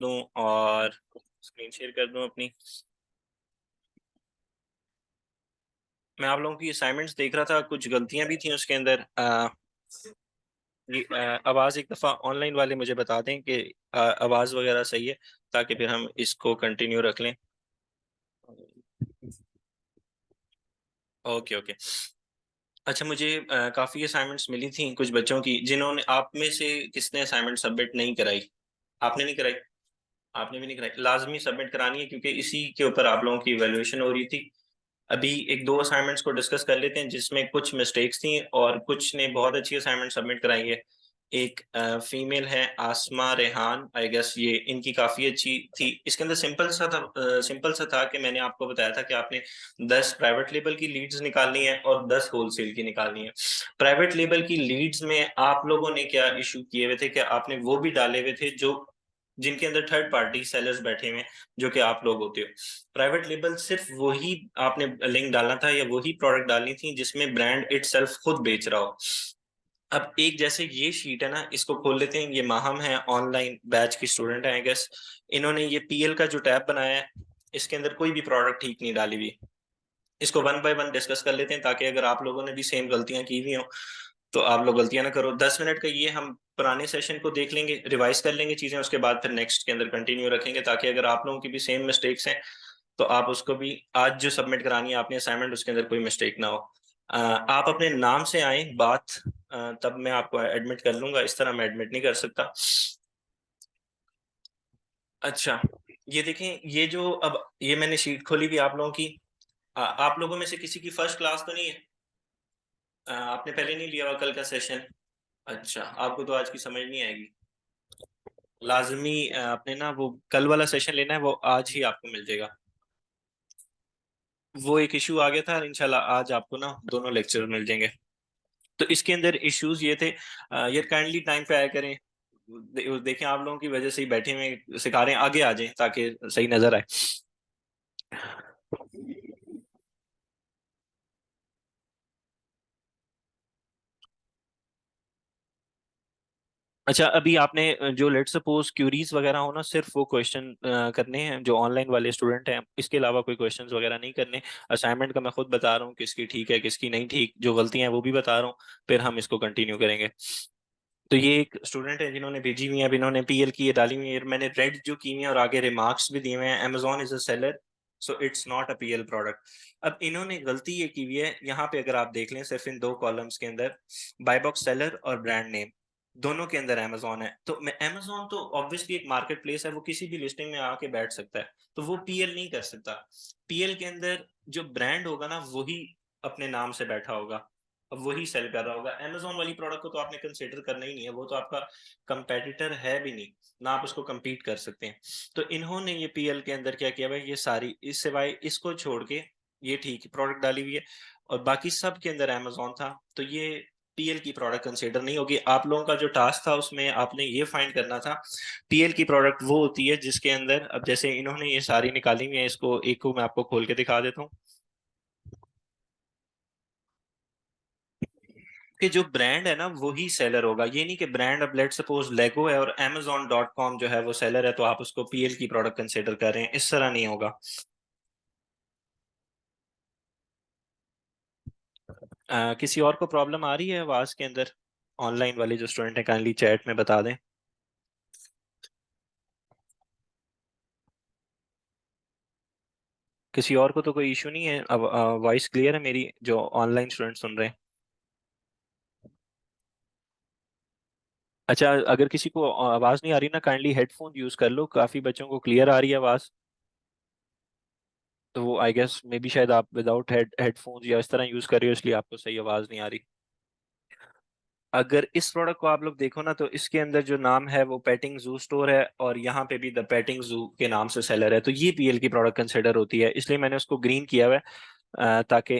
दूं और screen share कर दूं अपनी। मैं आप लोगों की असाइनमेंट्स देख रहा था, कुछ गलतियां भी थी उसके अंदर। आवाज़ एक दफ़ा ऑनलाइन वाले मुझे बता दें कि आवाज़ वगैरह सही है, ताकि फिर हम इसको कंटिन्यू रख लें। Okay okay. अच्छा, मुझे काफ़ी असाइनमेंट्स मिली थी कुछ बच्चों की, जिन्होंने आप में से किसने असाइनमेंट सबमिट नहीं कराई? आपने नहीं कराई? आपने भी नहीं कराई? लाजमी सबमिट करानी है, क्योंकि इसी के ऊपर आप लोगों की इवैल्यूएशन हो रही थी। अभी एक दो असाइनमेंट्स को डिस्कस कर लेते हैं जिसमें कुछ मिस्टेक्स थी और कुछ ने बहुत अच्छी असाइनमेंट सबमिट कराई है। एक फीमेल है आसमा रेहान, आई गेस ये इनकी काफ़ी अच्छी थी। इसके अंदर सिंपल सा था कि मैंने आपको बताया था कि आपने 10 प्राइवेट लेबल की लीड्स निकालनी है और 10 होलसेल की निकालनी है। प्राइवेट लेबल की लीड्स में आप लोगों ने क्या इशू किए हुए थे कि आपने वो भी डाले हुए थे जो जिनके अंदर थर्ड पार्टी सेलर्स बैठे हुए हैं, जो कि आप लोग होते हो। प्राइवेट लेबल सिर्फ वही आपने लिंक डालना था या वही प्रोडक्ट डालनी थी जिसमें ब्रांड इटसेल्फ खुद बेच रहा हो। अब एक जैसे ये शीट है ना, इसको खोल लेते हैं। ये माहम है, ऑनलाइन बैच की स्टूडेंट है आई गेस। इन्होंने ये पीएल का जो टैब बनाया है, इसके अंदर कोई भी प्रोडक्ट ठीक नहीं डाली हुई। इसको वन बाय वन डिस्कस कर लेते हैं, ताकि अगर आप लोगों ने भी सेम गलतियां की हुई हो तो आप लोग गलतियां ना करो। 10 मिनट का ये हम पुराने सेशन को देख लेंगे, रिवाइज कर लेंगे चीजें, उसके बाद फिर नेक्स्ट के अंदर कंटिन्यू रखेंगे, ताकि अगर आप लोगों की भी सेम मिस्टेक्स हैं तो आप उसको भी आज जो सबमिट करानी है आपने असाइनमेंट, उसके अंदर कोई मिस्टेक ना हो। आप अपने नाम से आए बात, तब मैं आपको एडमिट कर लूंगा, इस तरह मैं एडमिट नहीं कर सकता। अच्छा, ये देखें, ये जो अब ये मैंने शीट खोली भी आप लोगों की। आप लोगों में से किसी की फर्स्ट क्लास तो नहीं है? आपने पहले नहीं लिया हुआ कल का सेशन? अच्छा, आपको तो आज की समझ नहीं आएगी। लाजमी आपने ना वो कल वाला सेशन लेना है, वो आज ही आपको मिल जाएगा। वो एक इशू आ गया था, इंशाल्लाह आज आपको ना दोनों लेक्चर मिल जाएंगे। तो इसके अंदर इश्यूज ये थे, यार काइंडली टाइम पे आया करें। देखें, आप लोगों की वजह से ही बैठे हुए सिखा रहे हैं, आगे आ जाएं ताकि सही नजर आए। अच्छा, अभी आपने जो लेट सपोज क्यूरीज वगैरह हो ना, सिर्फ वो क्वेश्चन करने हैं जो ऑनलाइन वाले स्टूडेंट हैं, इसके अलावा कोई क्वेश्चंस वगैरह नहीं करने। असाइनमेंट का मैं खुद बता रहा हूँ किसकी ठीक है किसकी नहीं ठीक, जो गलतियां हैं वो भी बता रहा हूँ, फिर हम इसको कंटिन्यू करेंगे। तो ये एक स्टूडेंट है जिन्होंने भेजी हुई है, अब इन्होंने पीएल की ये डाली हुई है, मैंने रेड जो की हुई है और आगे रिमार्क्स भी दिए हुए हैं, Amazon is a seller so it's not a PL product. अब इन्होंने गलती ये की हुई है, यहाँ पे अगर आप देख लें सिर्फ इन दो कॉलम्स के अंदर, बाय बॉक्स सेलर और ब्रांड नेम, दोनों के अंदर अमेजोन है। तो मैं अमेजोन तो ऑब्वियसली एक मार्केट प्लेस है, वो किसी भी लिस्टिंग में आके बैठ सकता है, तो वो पीएल नहीं कर सकता। पीएल के अंदर जो ब्रांड होगा ना, वही अपने नाम से बैठा होगा, अब वही सेल कर रहा होगा। अमेजोन वाली प्रोडक्ट को तो आपने कंसिडर करना ही नहीं है, वो तो आपका कंपेटिटर है भी नहीं, ना आप उसको compete कर सकते हैं। तो इन्होंने ये पीएल के अंदर क्या किया भाई, ये सारी इस सिवाय इसको छोड़ के ये ठीक प्रोडक्ट डाली हुई है, और बाकी सब के अंदर अमेजोन था, तो ये पीएल की प्रोडक्ट कंसिडर नहीं होगी। आप लोगों का जो टास्क था उसमें आपने ये फाइंड करना था पीएल की प्रोडक्ट वो होती है जिसके अंदर, अब जैसे इन्होंने ये सारी निकाली हुई है, इसको एक को मैं आपको खोल के दिखा देता हूँ कि जो ब्रांड है ना वही सेलर होगा। ये नहीं कि ब्रांड, अब लेट सपोज लेगो है और amazon.com जो है वो सेलर है, तो आप उसको पीएल की प्रोडक्ट कंसिडर कर रहे हैं, इस तरह नहीं होगा। किसी और को प्रॉब्लम आ रही है आवाज के अंदर? ऑनलाइन वाले जो स्टूडेंट है काइंडली चैट में बता दें। किसी और को तो कोई इशू नहीं है? अब वॉइस क्लियर है मेरी, जो ऑनलाइन स्टूडेंट सुन रहे हैं? अच्छा, अगर किसी को आवाज नहीं आ रही ना, काइंडली हेडफोन यूज कर लो, काफी बच्चों को क्लियर आ रही है आवाज। तो वो आई गेस मे बी शायद आप विदाउट हेडफोन्स या इस तरह यूज कर रहे हो, इसलिए आपको सही आवाज नहीं आ रही। अगर इस प्रोडक्ट को आप लोग देखो ना, तो इसके अंदर जो नाम है वो पेटिंग जू स्टोर है, और यहाँ पे भी द पेटिंग जू के नाम से सेलर है, तो ये पीएल की प्रोडक्ट कंसिडर होती है, इसलिए मैंने उसको ग्रीन किया हुआ है, ताकि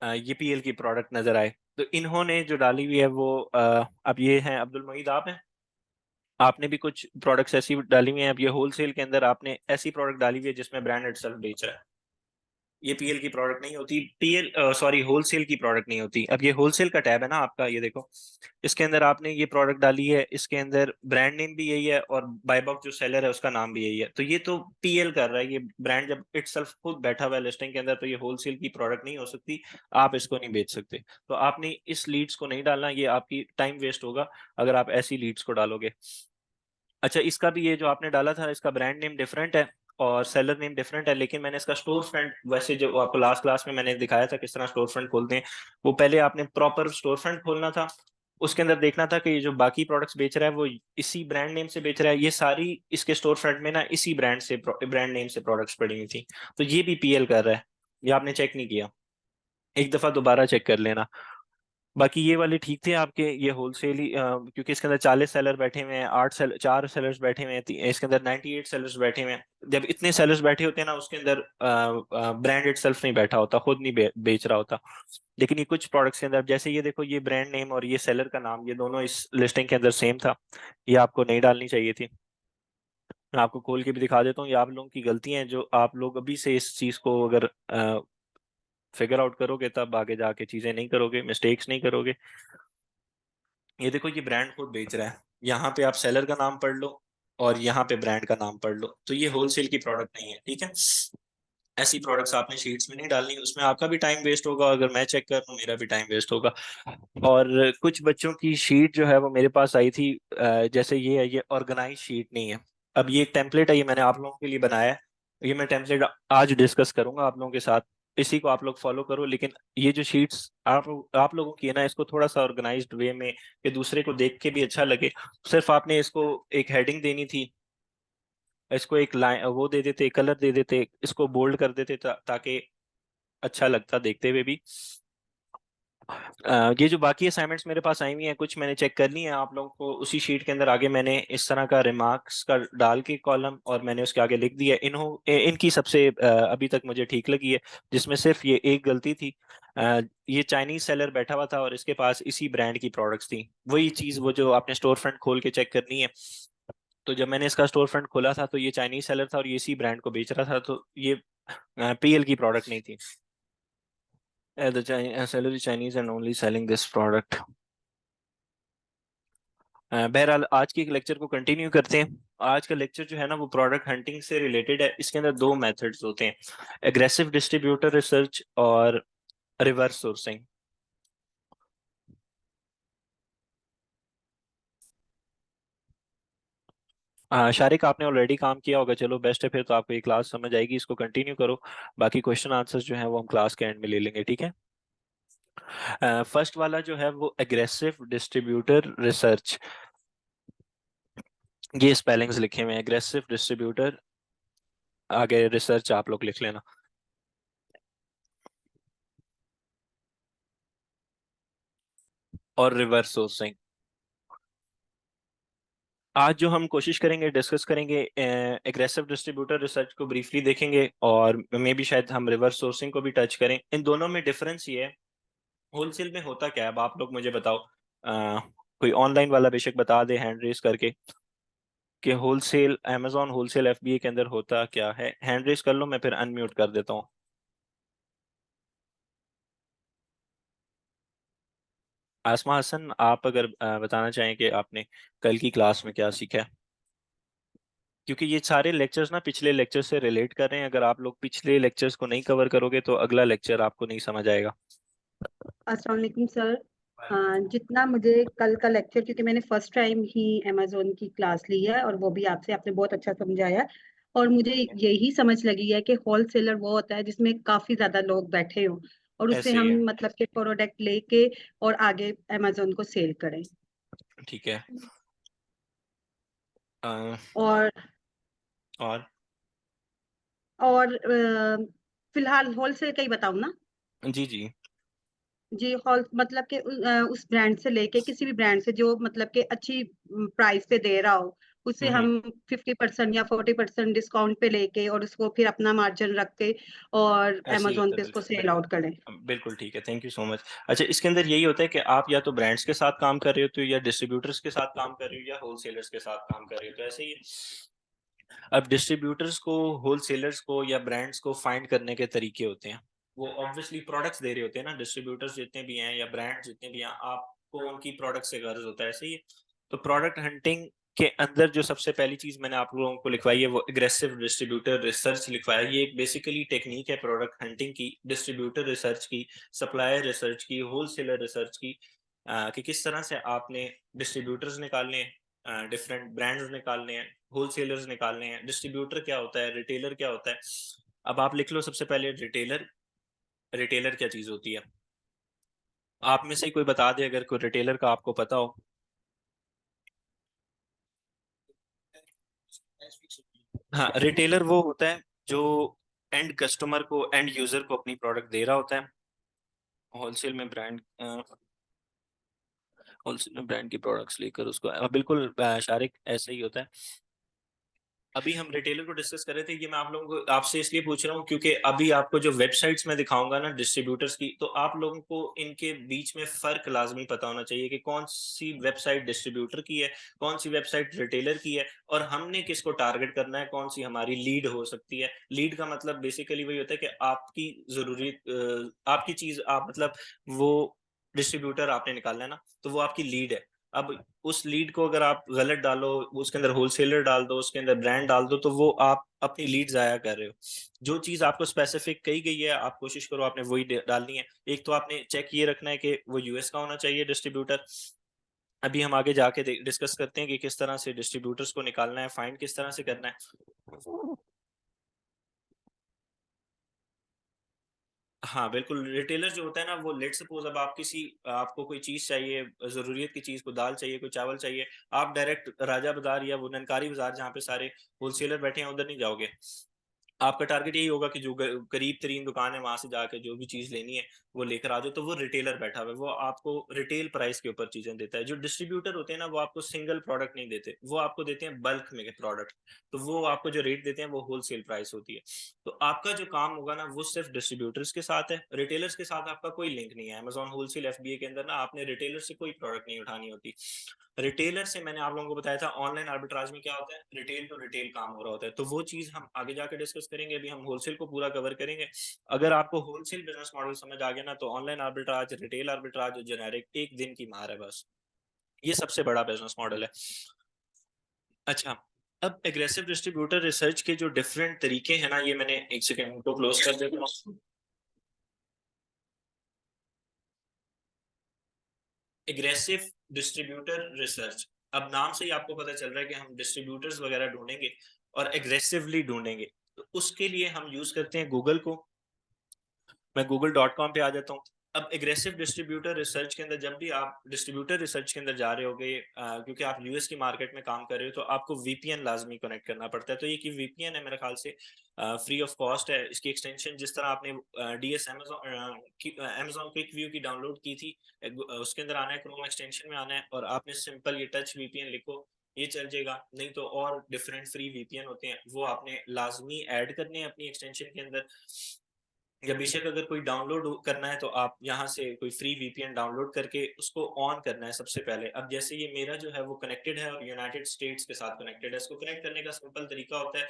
ये पीएल की प्रोडक्ट नजर आए। तो इन्होंने जो डाली हुई है वो अब ये है अब्दुल मोईद, आप हैं, आपने भी कुछ प्रोडक्ट्स ऐसी डाली हुई हैं। अब ये होलसेल के अंदर आपने ऐसी प्रोडक्ट डाली हुई है जिसमें ब्रांड इटसेल्फ बेच रहा है। ये पीएल की प्रोडक्ट नहीं होती, टीएल सॉरी होलसेल की प्रोडक्ट नहीं होती। अब ये होलसेल का टैब है ना आपका, ये देखो इसके अंदर आपने ये प्रोडक्ट डाली है, इसके अंदर ब्रांड नेम भी यही है और बाय बॉक्स जो सेलर है उसका नाम भी यही है, तो ये तो पीएल कर रहा है। ये ब्रांड जब इटसेल्फ खुद बैठा हुआ है लिस्टिंग के अंदर, तो ये होलसेल की प्रोडक्ट नहीं हो सकती, आप इसको नहीं बेच सकते। तो आपने इस लीड्स को नहीं डालना, ये आपकी टाइम वेस्ट होगा अगर आप ऐसी लीड्स को डालोगे। अच्छा, इसका भी ये जो आपने डाला था इसका ब्रांड नेम डिफरेंट है और सेलर नेम डिफरेंट है, लेकिन मैंने इसका स्टोर फ्रंट, वैसे जो आपको लास्ट क्लास में मैंने दिखाया था किस तरह स्टोर फ्रंट खोलते हैं, वो पहले आपने प्रॉपर स्टोर फ्रंट खोलना था, उसके अंदर देखना था कि ये जो बाकी प्रोडक्ट्स बेच रहा है वो इसी ब्रांड नेम से बेच रहा है, ये सारी इसके स्टोर फ्रंट में ना इसी ब्रांड नेम से प्रोडक्ट्स पड़ी हुई थी, तो ये भी पीएल कर रहा है, ये आपने चेक नहीं किया, एक दफा दोबारा चेक कर लेना। बाकी ये वाले ठीक थे आपके, ये होलसेल ही क्योंकि इसके अंदर 40 सेलर बैठे हुए हैं, 4 सेलर्स बैठे हुए हैं, इसके अंदर 98 सेलर्स बैठे हुए हैं। जब इतने सेलर्स बैठे होते हैं ना, उसके अंदर ब्रांड इटसेल्फ नहीं बैठा होता, खुद नहीं बेच रहा होता। लेकिन ये कुछ प्रोडक्ट्स के अंदर, जैसे ये देखो, ये ब्रांड नेम और ये सेलर का नाम, ये दोनों इस लिस्टिंग के अंदर सेम था, ये आपको नहीं डालनी चाहिए थी। मैं आपको खोल के भी दिखा देता हूँ, ये आप लोगों की गलती है, जो आप लोग अभी से इस चीज को अगर फिगर आउट करोगे तब आगे जाके चीजें नहीं करोगे, मिस्टेक्स नहीं करोगे। ये देखो, ये ब्रांड खुद बेच रहा है, यहाँ पे आप सेलर का नाम पढ़ लो और यहाँ पे ब्रांड का नाम पढ़ लो, तो ये होलसेल की प्रोडक्ट नहीं है, ठीक है। ऐसी प्रोडक्ट्स आपने शीट्स में नहीं डालनी, उसमें आपका भी टाइम वेस्ट होगा, अगर मैं चेक कर रहा हूँ मेरा भी टाइम वेस्ट होगा। और कुछ बच्चों की शीट जो है वो मेरे पास आई थी, जैसे ये है, ये ऑर्गेनाइज शीट नहीं है। अब ये एक टेम्पलेट है, ये मैंने आप लोगों के लिए बनाया है, ये मैं टेम्पलेट आज डिस्कस करूंगा आप लोगों के साथ, इसी को आप लोग फॉलो करो। लेकिन ये जो शीट्स आप लोगों की है ना, इसको थोड़ा सा ऑर्गेनाइज्ड वे में, कि दूसरे को देख के भी अच्छा लगे, सिर्फ आपने इसको एक हेडिंग देनी थी, इसको एक लाइन वो दे देते, कलर दे देते, इसको बोल्ड कर देते ताकि अच्छा लगता देखते हुए भी। ये जो बाकी असाइनमेंट्स मेरे पास आई हुई हैं, कुछ मैंने चेक कर ली हैं, आप लोगों को उसी शीट के अंदर आगे मैंने इस तरह का रिमार्क्स का डाल के कॉलम, और मैंने उसके आगे लिख दिया इनकी सबसे अभी तक मुझे ठीक लगी है, जिसमें सिर्फ ये एक गलती थी। ये चाइनीज सेलर बैठा हुआ था और इसके पास इसी ब्रांड की प्रोडक्ट्स थी, वही चीज वो जो आपने स्टोर फ्रंट खोल के चेक करनी है। तो जब मैंने इसका स्टोर फ्रंट खोला था तो ये चाइनीज सेलर था और ये इसी ब्रांड को बेच रहा था, तो ये पीएल की प्रोडक्ट नहीं थी। The seller is Chinese and only selling this product. बहरहाल आज के लेक्चर को कंटिन्यू करते हैं। आज का लेक्चर जो है ना वो प्रोडक्ट हंटिंग से रिलेटेड है। इसके अंदर दो मेथड्स होते हैं, एग्रेसिव डिस्ट्रीब्यूटर रिसर्च और रिवर्स सोर्सिंग। शारिक, आपने ऑलरेडी काम किया होगा, चलो बेस्ट है, फिर तो आपको ये क्लास समझ आएगी, इसको कंटिन्यू करो। बाकी क्वेश्चन आंसर्स जो है वो हम क्लास के एंड में ले लेंगे, ठीक है। फर्स्ट वाला जो है वो एग्रेसिव डिस्ट्रीब्यूटर रिसर्च, ये स्पेलिंग्स लिखे हुए हैं, एग्रेसिव डिस्ट्रीब्यूटर, आगे रिसर्च आप लोग लिख लेना, और रिवर्स सोर्सिंग। आज जो हम कोशिश करेंगे डिस्कस करेंगे, एग्रेसिव डिस्ट्रीब्यूटर रिसर्च को ब्रीफली देखेंगे, और मे भी शायद हम रिवर्स सोर्सिंग को भी टच करें। इन दोनों में डिफरेंस ये है, होलसेल में होता क्या है, अब आप लोग मुझे बताओ, कोई ऑनलाइन वाला बेशक बता दे हैंड रेस करके, कि होलसेल अमेजोन होलसेल एफबीए के अंदर होता क्या है, हैंड रेस कर लो, मैं फिर अनम्यूट कर देता हूँ। आसमा हसन, आप अगर बताना चाहें कि आपने कल की क्लास में क्या सीखा है, क्योंकि ये सारे लेक्चर्स ना पिछले लेक्चर से रिलेट कर रहे हैं, अगर आप लोग पिछले लेक्चर्स को नहीं कवर करोगे तो अगला लेक्चर आपको नहीं समझ आएगा। अस्सलाम वालेकुम सर। जितना मुझे कल का लेक्चर, क्योंकि मैंने फर्स्ट टाइम ही अमेजोन की क्लास ली है और वो भी आपसे, आपने बहुत अच्छा समझाया, और मुझे यही समझ लगी है कि होलसेलर वो होता है जिसमें काफी ज्यादा लोग बैठे हों और उससे ऐसे ही हम है, मतलब के प्रोडक्ट लेके और आगे अमेजोन को सेल करें। ठीक है। अ, और और फिलहाल होलसेल का ही बताऊं ना। जी जी। जी, हॉल मतलब कि उस ब्रांड से लेके किसी भी ब्रांड से जो मतलब कि अच्छी प्राइस पे दे रहा हो, उससे हम्म, हम 50% या 40% डिस्काउंट पे लेके और उसको फिर अपना मार्जिन रख के और ऐसे ही अमेजोन होता है, पे उसको बिल्कुल सेल आउट करें। बिल्कुल ठीक है, थैंक यू सो मच। अच्छा, इसके अंदर यही होता है कि आप या तो ब्रांड्स के साथ काम कर रहे हो, तो या डिस्ट्रीब्यूटर्स के साथ काम कर रहे हो, या होलसेलर्स के साथ काम कर रहे हो, तो ऐसे ही अब डिस्ट्रीब्यूटर्स को, होलसेलर्स को या ब्रांड्स को फाइंड करने के तरीके होते हैं। वो ऑब्वियसली प्रोडक्ट्स दे रहे होते हैं ना, डिस्ट्रीब्यूटर्स जितने भी हैं या ब्रांड्स जितने भी हैं, आपको उनकी प्रोडक्ट से गर्ज होता है, सही है। तो प्रोडक्ट हंटिंग के अंदर जो सबसे पहली चीज मैंने आप लोगों को लिखवाई है वो एग्रेसिव डिस्ट्रीब्यूटर रिसर्च लिखवाया। ये एक बेसिकली टेक्निक है प्रोडक्ट हंटिंग की, डिस्ट्रीब्यूटर रिसर्च की, सप्लायर रिसर्च की, होलसेलर रिसर्च की, कि किस तरह से आपने डिस्ट्रीब्यूटर्स निकालने हैं, डिफरेंट ब्रांड्स निकालने हैं, होलसेलर्स निकालने हैं, डिस्ट्रीब्यूटर क्या होता है, रिटेलर क्या होता है। अब आप लिख लो सबसे पहले रिटेलर। रिटेलर क्या चीज होती है? आप में से कोई बता दे अगर कोई रिटेलर का आपको पता हो। हाँ, रिटेलर वो होता है जो एंड कस्टमर को, एंड यूजर को अपनी प्रोडक्ट दे रहा होता है। होलसेल में ब्रांड, होलसेल में ब्रांड की प्रोडक्ट्स लेकर उसको, बिल्कुल शारिक ऐसे ही होता है। अभी हम रिटेलर को डिस्कस कर रहे थे, ये मैं आप लोगों को आपसे इसलिए पूछ रहा हूँ क्योंकि अभी आपको जो वेबसाइट्स में दिखाऊंगा ना डिस्ट्रीब्यूटर्स की, तो आप लोगों को इनके बीच में फर्क लाजमी पता होना चाहिए कि कौन सी वेबसाइट डिस्ट्रीब्यूटर की है, कौन सी वेबसाइट रिटेलर की है, और हमने किसको टारगेट करना है, कौन सी हमारी लीड हो सकती है। लीड का मतलब बेसिकली वही होता है कि आपकी जरूरी आपकी चीज आप मतलब वो डिस्ट्रीब्यूटर आपने निकालना है ना, तो वो आपकी लीड है। अब उस लीड को अगर आप गलत डालो, उसके अंदर होलसेलर डाल दो, उसके अंदर ब्रांड डाल दो, तो वो आप अपनी लीड जाया कर रहे हो। जो चीज आपको स्पेसिफिक कही गई है आप कोशिश करो आपने वही डालनी है। एक तो आपने चेक ये रखना है कि वो यूएस का होना चाहिए डिस्ट्रीब्यूटर। अभी हम आगे जाके डिस्कस करते हैं कि किस तरह से डिस्ट्रीब्यूटर्स को निकालना है, फाइंड किस तरह से करना है। हाँ बिल्कुल, रिटेलर जो होता है ना, वो लेट सपोज अब आप किसी, आपको कोई चीज चाहिए, जरूरियत की चीज, को दाल चाहिए, कोई चावल चाहिए, आप डायरेक्ट राजा बाजार या वो ननकारी बाजार जहाँ पे सारे होलसेलर बैठे हैं उधर नहीं जाओगे। आपका टारगेट यही होगा कि जो करीब तरीन दुकान है वहां से जाके जो भी चीज लेनी है वो लेकर आ जाओ। तो वो रिटेलर बैठा हुआ है, वो आपको रिटेल प्राइस के ऊपर चीजें देता है। जो डिस्ट्रीब्यूटर होते हैं ना, वो आपको सिंगल प्रोडक्ट नहीं देते, वो आपको देते हैं बल्क में प्रोडक्ट। तो वो आपको जो रेट देते हैं वो होलसेल प्राइस होती है। तो आपका जो काम होगा ना वो सिर्फ डिस्ट्रीब्यूटर्स के साथ है, रिटेलर्स के साथ आपका कोई लिंक नहीं है। अमेजॉन होलसेल एफबीए के अंदर ना आपने रिटेलर से कोई प्रोडक्ट नहीं उठानी होती। रिटेलर से मैंने आप लोगों को बताया था ऑनलाइन आर्बिट्राज में क्या होता है, रिटेल टू रिटेल काम हो रहा होता है। तो वो चीज हम आगे जाके डिस्कस करेंगे, अभी हम होलसेल को पूरा कवर करेंगे। अगर आपको होलसेल बिजनेस मॉडल समझ आ गया ना, तो ऑनलाइन आर्बिट्राज, रिटेल आर्बिट्राज और जेनेरिक एक दिन की मार है बस। ये सबसे बड़ा बिजनेस मॉडल है। अच्छा, अब एग्रेसिव डिस्ट्रीब्यूटर रिसर्च के जो डिफरेंट तरीके हैं ना, ये मैंने एक सेकंड को क्लोज कर देता हूँ। एग्रेसिव डिस्ट्रीब्यूटर रिसर्च, अब नाम से ही आपको पता चल रहा है कि हम डिस्ट्रीब्यूटर्स वगैरह ढूंढेंगे और एग्रेसिवली ढूंढेंगे। तो उसके लिए हम यूज करते हैं गूगल को। मैं google.com पे आ जाता हूँ। अब एग्रेसिव डिस्ट्रीब्यूटर रिसर्च के अंदर जब भी आप डिस्ट्रीब्यूटर रिसर्च के अंदर जा रहे होगे, क्योंकि आप यूएस की मार्केट में काम कर रहे हो, तो आपको वीपीएन लाजमी कनेक्ट करना पड़ता है। तो ये कि वीपीएन है मेरे ख्याल से फ्री ऑफ कॉस्ट है। इसकी एक्सटेंशन जिस तरह आपने डीएस अमेजोन क्विक व्यू की डाउनलोड की थी, उसके अंदर आना है, क्रोम एक्सटेंशन में आना है, और आपने सिंपल ये टच वीपीएन लिखो, ये चल जाएगा। नहीं तो और डिफरेंट फ्री वीपीएन होते हैं, वो आपने लाजमी ऐड करने हैं अपनी एक्सटेंशन के अंदर। या बेशक अगर कोई डाउनलोड करना है तो आप यहाँ से कोई फ्री वीपीएन डाउनलोड करके उसको ऑन करना है सबसे पहले। अब जैसे ये मेरा जो है वो कनेक्टेड है और यूनाइटेड स्टेट्स के साथ कनेक्टेड है, इसको कनेक्ट करने का सिंपल तरीका होता है।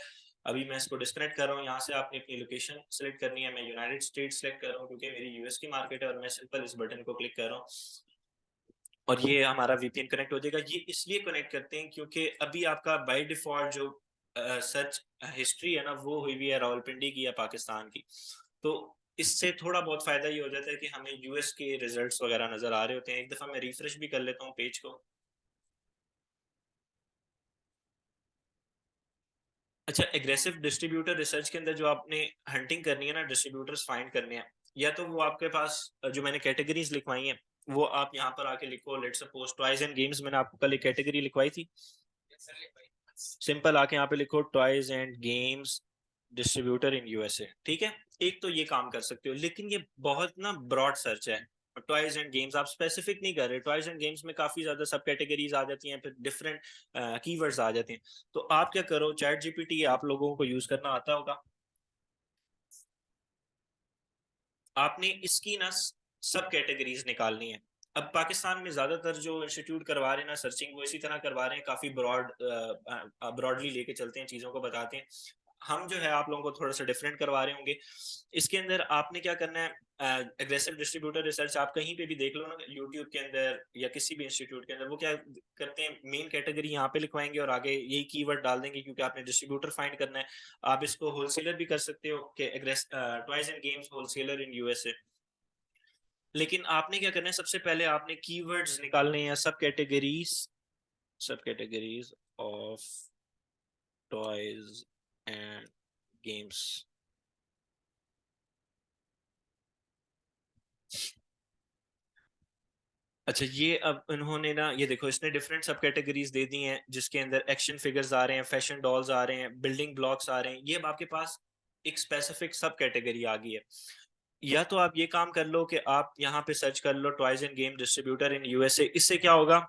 अभी मैं इसको डिस्कनेक्ट कर रहा हूँ, यहाँ से आपने अपनी लोकेशन सेलेक्ट करनी है। मैं यूनाइटेड स्टेट्स सेलेक्ट कर रहा हूँ क्योंकि मेरी यूएस की मार्केट है, और मैं सिंपल इस बटन को क्लिक कर रहा हूँ और ये हमारा वीपीएन कनेक्ट हो जाएगा। ये इसलिए कनेक्ट करते हैं क्योंकि अभी आपका बाय डिफॉल्ट जो सर्च हिस्ट्री है ना, वो हुई हुई है रावलपिंडी की या पाकिस्तान की। तो इससे थोड़ा बहुत फायदा ये हो जाता है कि हमें यूएस के रिजल्ट्स वगैरह नजर आ रहे होते हैं। एक दफा मैं रिफ्रेश भी कर लेता हूँ पेज को। अच्छा, एग्रेसिव डिस्ट्रीब्यूटर रिसर्च के अंदर जो आपने हंटिंग करनी है ना, डिस्ट्रीब्यूटर्स फाइंड करने हैं, या तो वो आपके पास जो मैंने कैटेगरीज लिखवाई हैं वो आप यहाँ पर आके लिखो। Let's suppose toys and games, मैंने आपको कल एक कैटेगरी लिखवाई थी। सिंपल आके यहाँ पे लिखो toys and games distributor in USA, ठीक है। एक तो ये काम कर सकते हो, लेकिन ये बहुत ना ब्रॉड सर्च है। टॉयज एंड गेम्स आप स्पेसिफिक नहीं कर रहे, टॉयज एंड गेम्स में काफी ज्यादा सब कैटेगरीज आ जाती हैं, फिर डिफरेंट कीवर्ड्स आ जाते हैं। तो आप क्या करो, चैट जीपीटी आप लोगों को यूज करना आता होगा, आपने इसकी ना सब कैटेगरीज निकालनी है। अब पाकिस्तान में ज्यादातर जो इंस्टीट्यूट करवा रहे हैं ना सर्चिंग, वो इसी तरह करवा रहे हैं, काफी ब्रॉडली लेके चलते हैं, चीजों को बताते हैं। हम जो है आप लोगों को थोड़ा सा डिफरेंट करवा रहे होंगे। इसके अंदर आपने क्या करना है, एग्रेसिव डिस्ट्रीब्यूटर रिसर्च आप कहीं पे भी देख लो ना, यूट्यूब के अंदर या किसी भी इंस्टीट्यूट के अंदर, वो क्या करते हैं, मेन कैटेगरी यहाँ पे लिखवाएंगे और आगे यही कीवर्ड डाल देंगे, क्योंकि आपने डिस्ट्रीब्यूटर फाइंड करना है। आप इसको होलसेलर भी कर सकते हो कि toys and games wholesaler in USA. लेकिन आपने क्या करना है, सबसे पहले आपने कीवर्ड्स निकालने हैं, सब categories of toys and games. अच्छा, ये अब इन्होंने ना, ये देखो इसने डिफरेंट सब कैटेगरीज दे दी हैं, जिसके अंदर एक्शन फिगर्स आ रहे हैं, फैशन डॉल्स आ रहे हैं, बिल्डिंग ब्लॉक्स आ रहे हैं। ये अब आपके पास एक स्पेसिफिक सब कैटेगरी आ गई है। या तो आप ये काम कर लो कि आप यहाँ पे सर्च कर लो toys and game distributor in USA. इससे क्या होगा,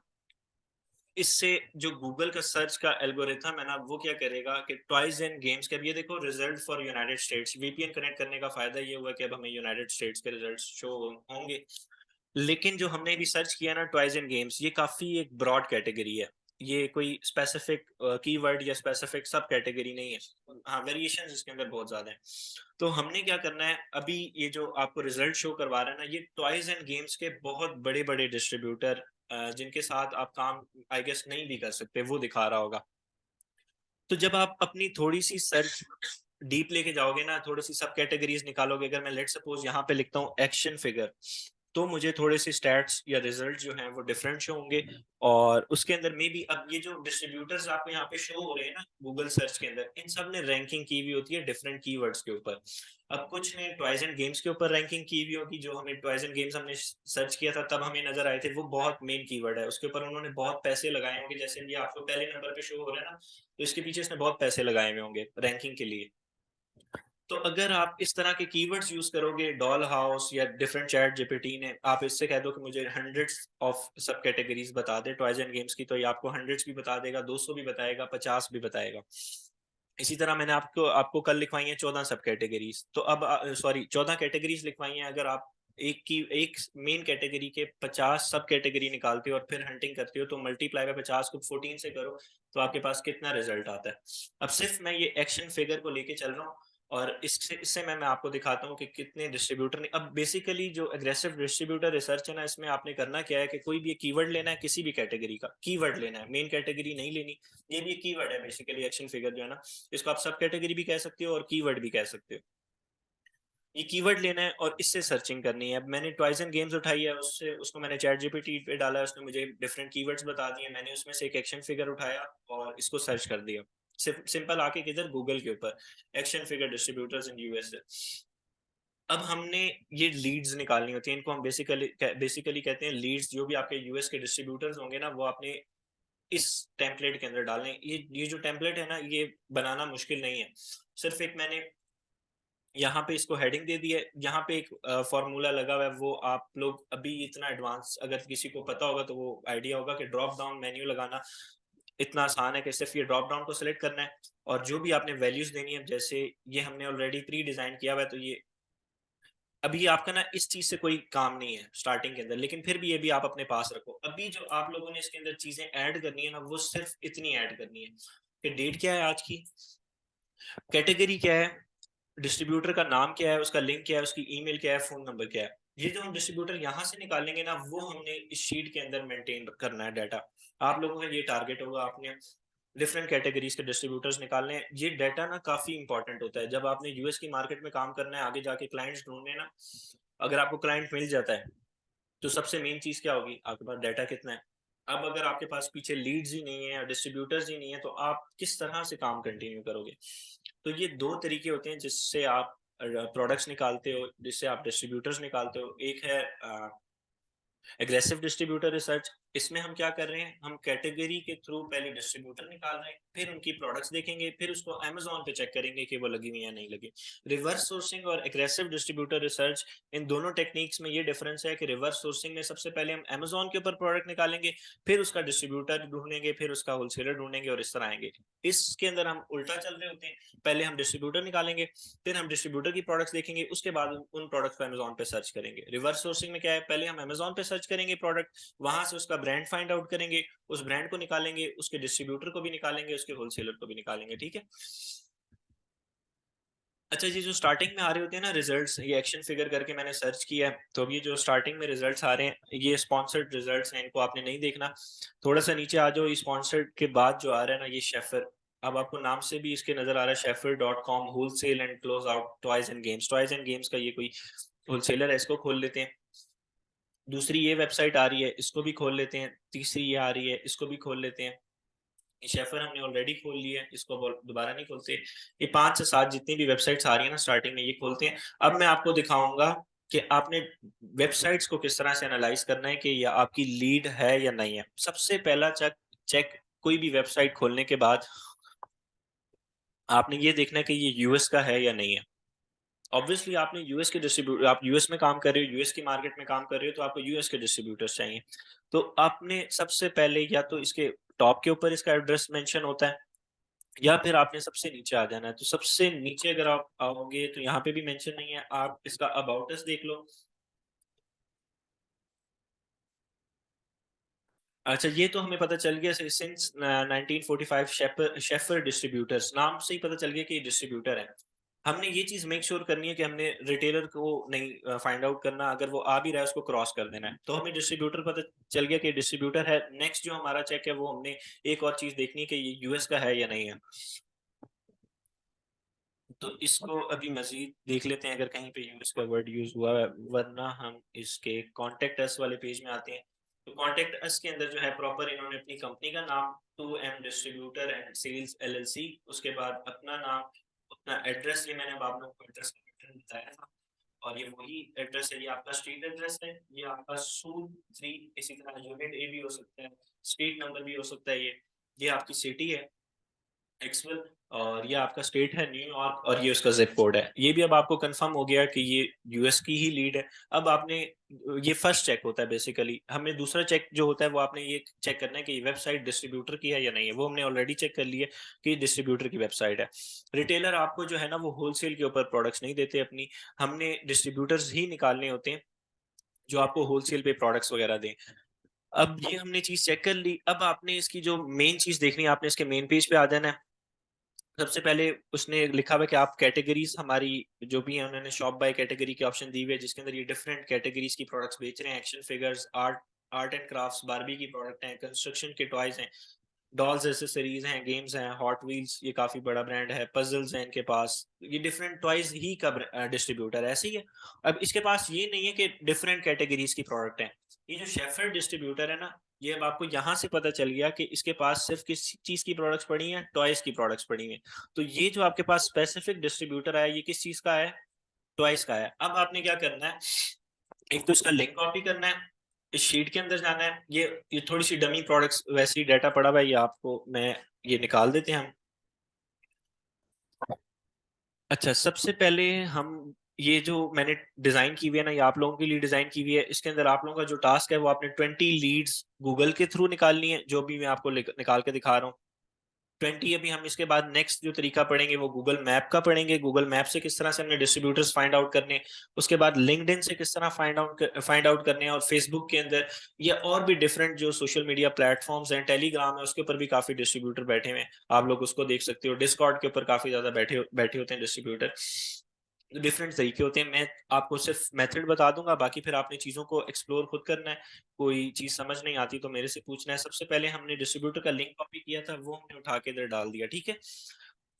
इससे जो गूगल का सर्च का एल्गोरिथम है ना, वो क्या करेगा कि टॉयज एंड गेम्स के, अब ये देखो result for United states, VPN connect करने का फायदा ये हुआ कि अब हमें यूनाइटेड स्टेट्स के रिजल्ट शो होंगे। लेकिन जो हमने भी सर्च किया ना टॉयज एंड गेम्स, ये काफी एक ब्रॉड कैटेगरी है, ये कोई स्पेसिफिक कीवर्ड या स्पेसिफिक सब कैटेगरी नहीं है। हाँ, वेरिएशन इसके अंदर बहुत ज्यादा है। तो हमने क्या करना है, अभी ये जो आपको रिजल्ट शो करवा रहा है ना, ये टॉयज एंड गेम्स के बहुत बड़े बड़े डिस्ट्रीब्यूटर जिनके साथ आप काम आई गेस नहीं भी कर सकते, वो दिखा रहा होगा। तो जब आप अपनी थोड़ी सी सर्च डीप लेके जाओगे ना, थोड़ी सी सब कैटेगरीज निकालोगे, अगर मैं लेट सपोज यहाँ पे लिखता हूँ एक्शन फिगर, तो मुझे थोड़े से स्टैट्स या रिजल्ट जो हैं वो डिफरेंट शो होंगे। और उसके अंदर में भी, अब ये जो डिस्ट्रीब्यूटर्स आपको यहाँ पे शो हो रहे हैं ना गूगल सर्च के अंदर, इन सब ने रैंकिंग की हुई होती है डिफरेंट कीवर्ड्स के ऊपर। अब कुछ ने टॉयज एंड गेम्स के ऊपर रैंकिंग की हुई होगी, जो हमें टॉयज एंड गेम्स हमने सर्च किया था तब हमें नजर आए थे, वो बहुत मेन कीवर्ड है, उसके ऊपर उन्होंने बहुत पैसे लगाए होंगे। जैसे ये आपको पहले नंबर पे शो हो रहा है ना, तो इसके पीछे इसने बहुत पैसे लगाए हुए होंगे रैंकिंग के लिए। तो अगर आप इस तरह के कीवर्ड्स यूज करोगे, डॉल हाउस या डिफरेंट चैट जीपीटी ने, आप इससे कह दो कि मुझे हंड्रेड्स ऑफ सब कैटेगरीज बता दे टॉयज एंड गेम्स की, तो ये आपको हंड्रेड्स भी बता देगा, 200 भी बताएगा, 50 भी बताएगा। इसी तरह मैंने आपको आपको कल लिखवाई है 14 सब कैटेगरीज, तो अब सॉरी 14 कैटेगरीज लिखवाई हैं। अगर आप एक मेन कैटेगरी के 50 सब कैटेगरी निकालते हो और फिर हंटिंग करते हो, तो मल्टीप्लाई बाय 50 को 14 से करो, तो आपके पास कितना रिजल्ट आता है। अब सिर्फ मैं ये एक्शन फिगर को लेके चल रहा हूँ, और इससे इससे मैं आपको दिखाता हूँ कि कितने डिस्ट्रीब्यूटर ने। अब बेसिकली जो एग्रेसिव डिस्ट्रीब्यूटर रिसर्च है ना, इसमें आपने करना क्या है कि कोई भी कीवर्ड लेना है, किसी भी कैटेगरी का कीवर्ड लेना है, मेन कैटेगरी नहीं लेनी। ये भी एक कीवर्ड है बेसिकली, एक्शन फिगर जो है ना, इसको आप सब कैटेगरी भी कह सकते हो और कीवर्ड भी कह सकते हो। ये कीवर्ड लेना है और इससे सर्चिंग करनी है। अब मैंने टॉयज एंड गेम्स उठाई है, उससे उसको मैंने चैट जीपीटी पे डाला है, उसने मुझे डिफरेंट कीवर्ड्स बता दिए, मैंने उसमें से एक एक्शन फिगर उठाया और इसको सर्च कर दिया। सिंपल आके किधर, गूगल के ऊपर, action figure distributors in USA. अब हमने ये लीड्स निकालनी होती है, इनको हम बेसिकली कहते हैं लीड्स। जो भी आपके यूएस के डिस्ट्रीब्यूटर्स होंगे ना, वो आपने इस टेम्पलेट के अंदर डालने। ये जो टेम्पलेट है ना, ये बनाना मुश्किल नहीं है। सिर्फ एक मैंने यहाँ पे इसको हेडिंग दे दी है, यहाँ पे एक फॉर्मूला लगा हुआ है, वो आप लोग अभी इतना एडवांस अगर किसी को पता होगा तो वो आइडिया होगा कि ड्रॉप डाउन मेन्यू लगाना इतना आसान है कि सिर्फ ये ड्रॉप डाउन को सिलेक्ट करना है और जो भी आपने वैल्यूज देनी है, जैसे ये हमने ऑलरेडी प्री डिजाइन किया हुआ है, तो ये अभी आपका ना इस चीज से कोई काम नहीं है स्टार्टिंग के अंदर, लेकिन फिर भी ये भी आप अपने पास रखो। अभी जो आप लोगों ने इसके अंदर चीजें ऐड करनी है ना, वो सिर्फ इतनी ऐड करनी है कि डेट क्या है आज की, कैटेगरी क्या है, डिस्ट्रीब्यूटर का नाम क्या है, उसका लिंक क्या है, उसकी ईमेल क्या है, फोन नंबर क्या है। ये जो हम डिस्ट्रीब्यूटर यहाँ से निकालेंगे ना, वो हमने इस शीट के अंदर मेंटेन करना है डाटा। आप लोगों का ये टारगेट होगा, आपने डिफरेंट कैटेगरीज के डिस्ट्रीब्यूटर्स निकालने हैं। ये डाटा ना काफी इंपॉर्टेंट होता है जब आपने यूएस की मार्केट में काम करना है, आगे जाके क्लाइंट्स ढूंढने ना। अगर आपको क्लाइंट मिल जाता है, तो सबसे मेन चीज क्या होगी, आपके पास डाटा कितना है। अब अगर आपके पास पीछे लीड्स ही नहीं है, डिस्ट्रीब्यूटर्स ही नहीं है, तो आप किस तरह से काम कंटिन्यू करोगे। तो ये दो तरीके होते हैं जिससे आप प्रोडक्ट्स निकालते हो, जिससे आप डिस्ट्रीब्यूटर्स निकालते हो। एक है एग्रेसिव डिस्ट्रीब्यूटर रिसर्च, इसमें हम क्या कर रहे हैं, हम कैटेगरी के थ्रू पहले डिस्ट्रीब्यूटर निकाल रहे हैं, फिर उनकी प्रोडक्ट्स देखेंगे, फिर उसको अमेजोन पे चेक करेंगे कि वो लगी हुई या नहीं लगी। रिवर्स सोर्सिंग और एग्रेसिव डिस्ट्रीब्यूटर रिसर्च, इन दोनों टेक्निक्स में ये डिफरेंस है कि रिवर्स सोर्सिंग में सबसे पहले हम अमेजोन के ऊपर प्रोडक्ट निकालेंगे, फिर उसका डिस्ट्रीब्यूटर ढूंढेंगे, फिर उसका होलसेलर ढूंढेंगे और इस तरह आएंगे। इसके अंदर हम उल्टा चल रहे होते हैं, पहले हम डिस्ट्रीब्यूटर निकालेंगे, फिर हम डिस्ट्रीब्यूटर की प्रोडक्ट्स देखेंगे, उसके बाद उन प्रोडक्ट्स को अमेजोन पे सर्च करेंगे। रिवर्स सोर्सिंग में क्या है, पहले हम अमेजोन पे सर्च करेंगे प्रोडक्ट, वहां से उसका ब्रांड फाइंड आउट करेंगे, उस ब्रांड को निकालेंगे, उसके डिस्ट्रीब्यूटर को भी निकालेंगे, उसके होलसेलर को भी निकालेंगे। ठीक है। अच्छा जी, जो स्टार्टिंग में आ रहे होते हैं ना रिजल्ट्स, ये एक्शन फिगर करके मैंने सर्च किया है, तो अब ये जो स्टार्टिंग में रिजल्ट्स आ रहे हैं ये स्पॉन्सर्ड रिजल्ट्स हैं, इनको आपने नहीं देखना। थोड़ा सा नीचे आ जाओ, ये स्पॉन्सर्ड के बाद जो आ रहा है ना, ये शेफर, अब आपको नाम से भी इसके नजर आ रहा है, शेफर.com wholesale and close out toys and games. Toys and games का ये कोई होलसेलर है, इसको खोल लेते हैं। दूसरी ये वेबसाइट आ रही है, इसको भी खोल लेते हैं। तीसरी ये आ रही है, इसको भी खोल लेते हैं। शेफर हमने ऑलरेडी खोल लिया है, इसको दोबारा नहीं खोलते। ये 5 से 7 जितनी भी वेबसाइट्स आ रही है ना स्टार्टिंग में, ये खोलते हैं। अब मैं आपको दिखाऊंगा कि आपने वेबसाइट्स को किस तरह से एनालाइज करना है कि ये आपकी लीड है या नहीं है। सबसे पहला चेक चेक कोई भी वेबसाइट खोलने के बाद आपने ये देखना है कि ये यूएस का है या नहीं है। ऑब्वियसली आपने यूएस के डिस्ट्रीब्यूटर, आप यूएस में काम कर रहे हो, यूएस की मार्केट में काम कर रहे हो, तो आपको यूएस के डिस्ट्रीब्यूटर्स चाहिए। तो आपने सबसे पहले या तो इसके टॉप के ऊपर इसका एड्रेस मेंशन होता है, या फिर आपने सबसे नीचे आ जाना है। तो सबसे नीचे अगर आप आओगे तो यहाँ पे भी मेंशन नहीं है, आप इसका अबाउट अस देख लो। अच्छा, ये तो हमें पता चल गया सिंस 1945 शेफर शेफर डिस्ट्रीब्यूटर्स, नाम से ही पता चल गया कि ये डिस्ट्रीब्यूटर है। हमने ये चीज मेक श्योर करनी है कि हमने रिटेलर को नहीं फाइंड आउट करना, अगर वो आ भी रहा है उसको क्रॉस कर देना है। तो हमें डिस्ट्रीब्यूटर पता चल गया कि डिस्ट्रीब्यूटर है। नेक्स्ट जो हमारा चेक है वो हमने एक और चीज देखनी है कि ये यूएस का है या नहीं है। तो इसको अभी मजीद देख लेते हैं अगर कहीं पे यूएस का वर्ड यूज हुआ है, वरना हम इसके कॉन्टेक्ट अस वाले पेज में आते हैं। तो कॉन्टेक्ट अस के अंदर जो है प्रॉपर इन्होंने अपनी कंपनी का नाम 2M distributor and sales LLC, उसके बाद अपना नाम, अपना एड्रेस, ये मैंने अब आप लोगों को एड्रेस का पैटर्न बताया था, और ये वही एड्रेस है, ये आपका स्ट्रीट एड्रेस है, ये आपका सूट 3, इसी तरह यूनिट ए भी हो सकता है, स्ट्रीट नंबर भी हो सकता है, ये आपकी सिटी है एक्सवेल, और ये आपका स्टेट है न्यूयॉर्क, और ये उसका जिप कोड है। ये भी अब आपको कंफर्म हो गया कि ये यूएस की ही लीड है। अब आपने, ये फर्स्ट चेक होता है बेसिकली, हमें दूसरा चेक जो होता है वो आपने ये चेक करना है कि ये वेबसाइट डिस्ट्रीब्यूटर की है या नहीं है। वो हमने ऑलरेडी चेक कर लिया कि डिस्ट्रीब्यूटर की वेबसाइट है। रिटेलर आपको जो है ना वो होलसेल के ऊपर प्रोडक्ट्स नहीं देते अपनी, हमने डिस्ट्रीब्यूटर्स ही निकालने होते हैं जो आपको होलसेल पे प्रोडक्ट्स वगैरह दें। अब ये हमने चीज चेक कर ली, अब आपने इसकी जो मेन चीज देखनी है, आपने इसके मेन पेज पे आ जाना है। सबसे पहले उसने लिखा हुआ है कि आप कैटेगरीज हमारी जो भी है, उन्होंने शॉप बाय कैटेगरी के ऑप्शन दी हुए है, जिसके अंदर ये डिफरेंट कैटेगरीज की प्रोडक्ट्स बेच रहे हैं। Action figures, art art and crafts, Barbie की प्रोडक्ट हैं, कंस्ट्रक्शन के टॉयज हैं, डॉल्स एसेसरीज हैं, गेम्स हैं, हॉट व्हील्स, ये काफी बड़ा ब्रांड है, पजल्स हैं इनके पास। ये डिफरेंट टॉयज ही का डिस्ट्रीब्यूटर ऐसे ही है। अब इसके पास ये नहीं है कि डिफरेंट कैटेगरीज की प्रोडक्ट है। ये जो शेफर्ड डिस्ट्रीब्यूटर है ना, ये अब आपको यहाँ से पता चल गया कि इसके पास सिर्फ किस चीज की प्रोडक्ट्स पड़ी हैं, टॉयज की प्रोडक्ट्स पड़ी हैं। तो ये जो आपके पास स्पेसिफिक डिस्ट्रीब्यूटर है, ये किस चीज का है, टॉयज का है। अब आपने क्या करना है, एक तो इसका लिंक कॉपी करना है, इस शीट के अंदर जाना है। ये थोड़ी सी डमी प्रोडक्ट्स वैसे ही डाटा पड़ा हुआ है, ये आपको मैं ये निकाल देते हैं हम। अच्छा, सबसे पहले हम ये जो मैंने डिजाइन की हुई है ना, ये आप लोगों के लिए डिजाइन की हुई है। इसके अंदर आप लोगों का जो टास्क है वो आपने 20 लीड्स गूगल के थ्रू निकालनी है, जो भी मैं आपको निकाल के दिखा रहा हूँ 20। अभी हम इसके बाद नेक्स्ट जो तरीका पढ़ेंगे वो गूगल मैप का पढ़ेंगे, गूगल मैप से किस तरह से हमने डिस्ट्रीब्यूटर्स फाइंड आउट करने। उसके बाद लिंक्डइन से किस तरह फाइंड आउट करने हैं, और फेसबुक के अंदर या और भी डिफरेंट जो सोशल मीडिया प्लेटफॉर्म्स हैं, टेलीग्राम है, उसके ऊपर भी काफी डिस्ट्रीब्यूटर बैठे हुए हैं, आप लोग उसको देख सकते हो। डिस्कॉर्ड के ऊपर काफी ज्यादा बैठे बैठे होते हैं डिस्ट्रीब्यूटर। डिफरेंट तरीके होते हैं, मैं आपको सिर्फ मेथड बता दूंगा, बाकी फिर आपने चीजों को एक्सप्लोर खुद करना है। कोई चीज समझ नहीं आती तो मेरे से पूछना है। सबसे पहले हमने डिस्ट्रीब्यूटर का लिंक कॉपी किया था, वो हमने उठा के इधर डाल दिया। ठीक है।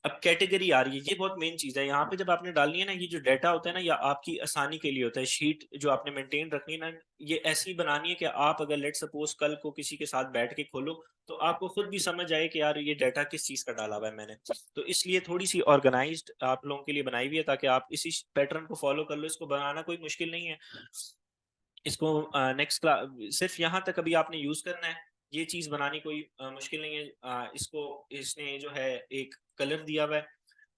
अब कैटेगरी आ रही है, ये बहुत मेन चीज है। यहाँ पे जब आपने डालनी है ना, ये जो डाटा होता है ना, या आपकी आसानी के लिए होता है। शीट जो आपने मेंटेन रखनी है ना, ये ऐसी बनानी है कि आप अगर लेट सपोज कल को किसी के साथ बैठ के खोलो तो आपको खुद भी समझ आए कि यार ये डाटा किस चीज का डाला हुआ है मैंने। तो इसलिए थोड़ी सी ऑर्गेनाइज्ड आप लोगों के लिए बनाई हुई है, ताकि आप इसी पैटर्न को फॉलो कर लो। इसको बनाना कोई मुश्किल नहीं है। इसको नेक्स्ट क्लास सिर्फ यहाँ तक अभी आपने यूज करना है। ये चीज बनानी कोई मुश्किल नहीं है। इसको इसने जो है एक कलर दिया हुआ है,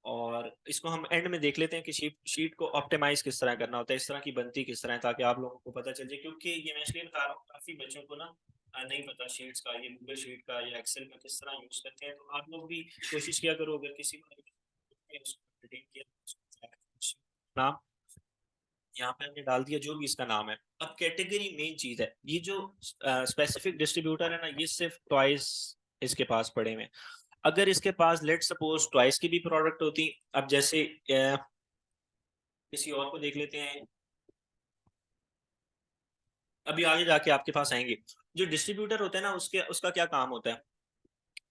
और इसको हम एंड में देख लेते हैं कि शीट शीट को ऑप्टिमाइज किस तरह करना होता है, इस तरह की बनती किस तरह है, ताकि आप लोगों को पता चल जाए। क्योंकि ये मैं इसलिए बता रहा हूँ, काफी बच्चों को ना नहीं पता शीट्स का, ये गूगल शीट का या एक्सेल का किस तरह यूज करते हैं। तो आप लोग भी कोशिश किया करो, अगर किसी को नहीं उसको डिटेल किया नाम यहाँ पे हमने डाल दिया जो भी इसका नाम है। अब कैटेगरी मेन चीज है, ये जो स्पेसिफिक डिस्ट्रीब्यूटर है ना, ये सिर्फ टॉयज इसके पास पड़े हुए हैं। अगर इसके पास लेट सपोज टॉयज की भी प्रोडक्ट होती, अब जैसे किसी और को देख लेते हैं, अभी आगे जाके आपके पास आएंगे। जो डिस्ट्रीब्यूटर होता है ना, उसके उसका क्या काम होता है।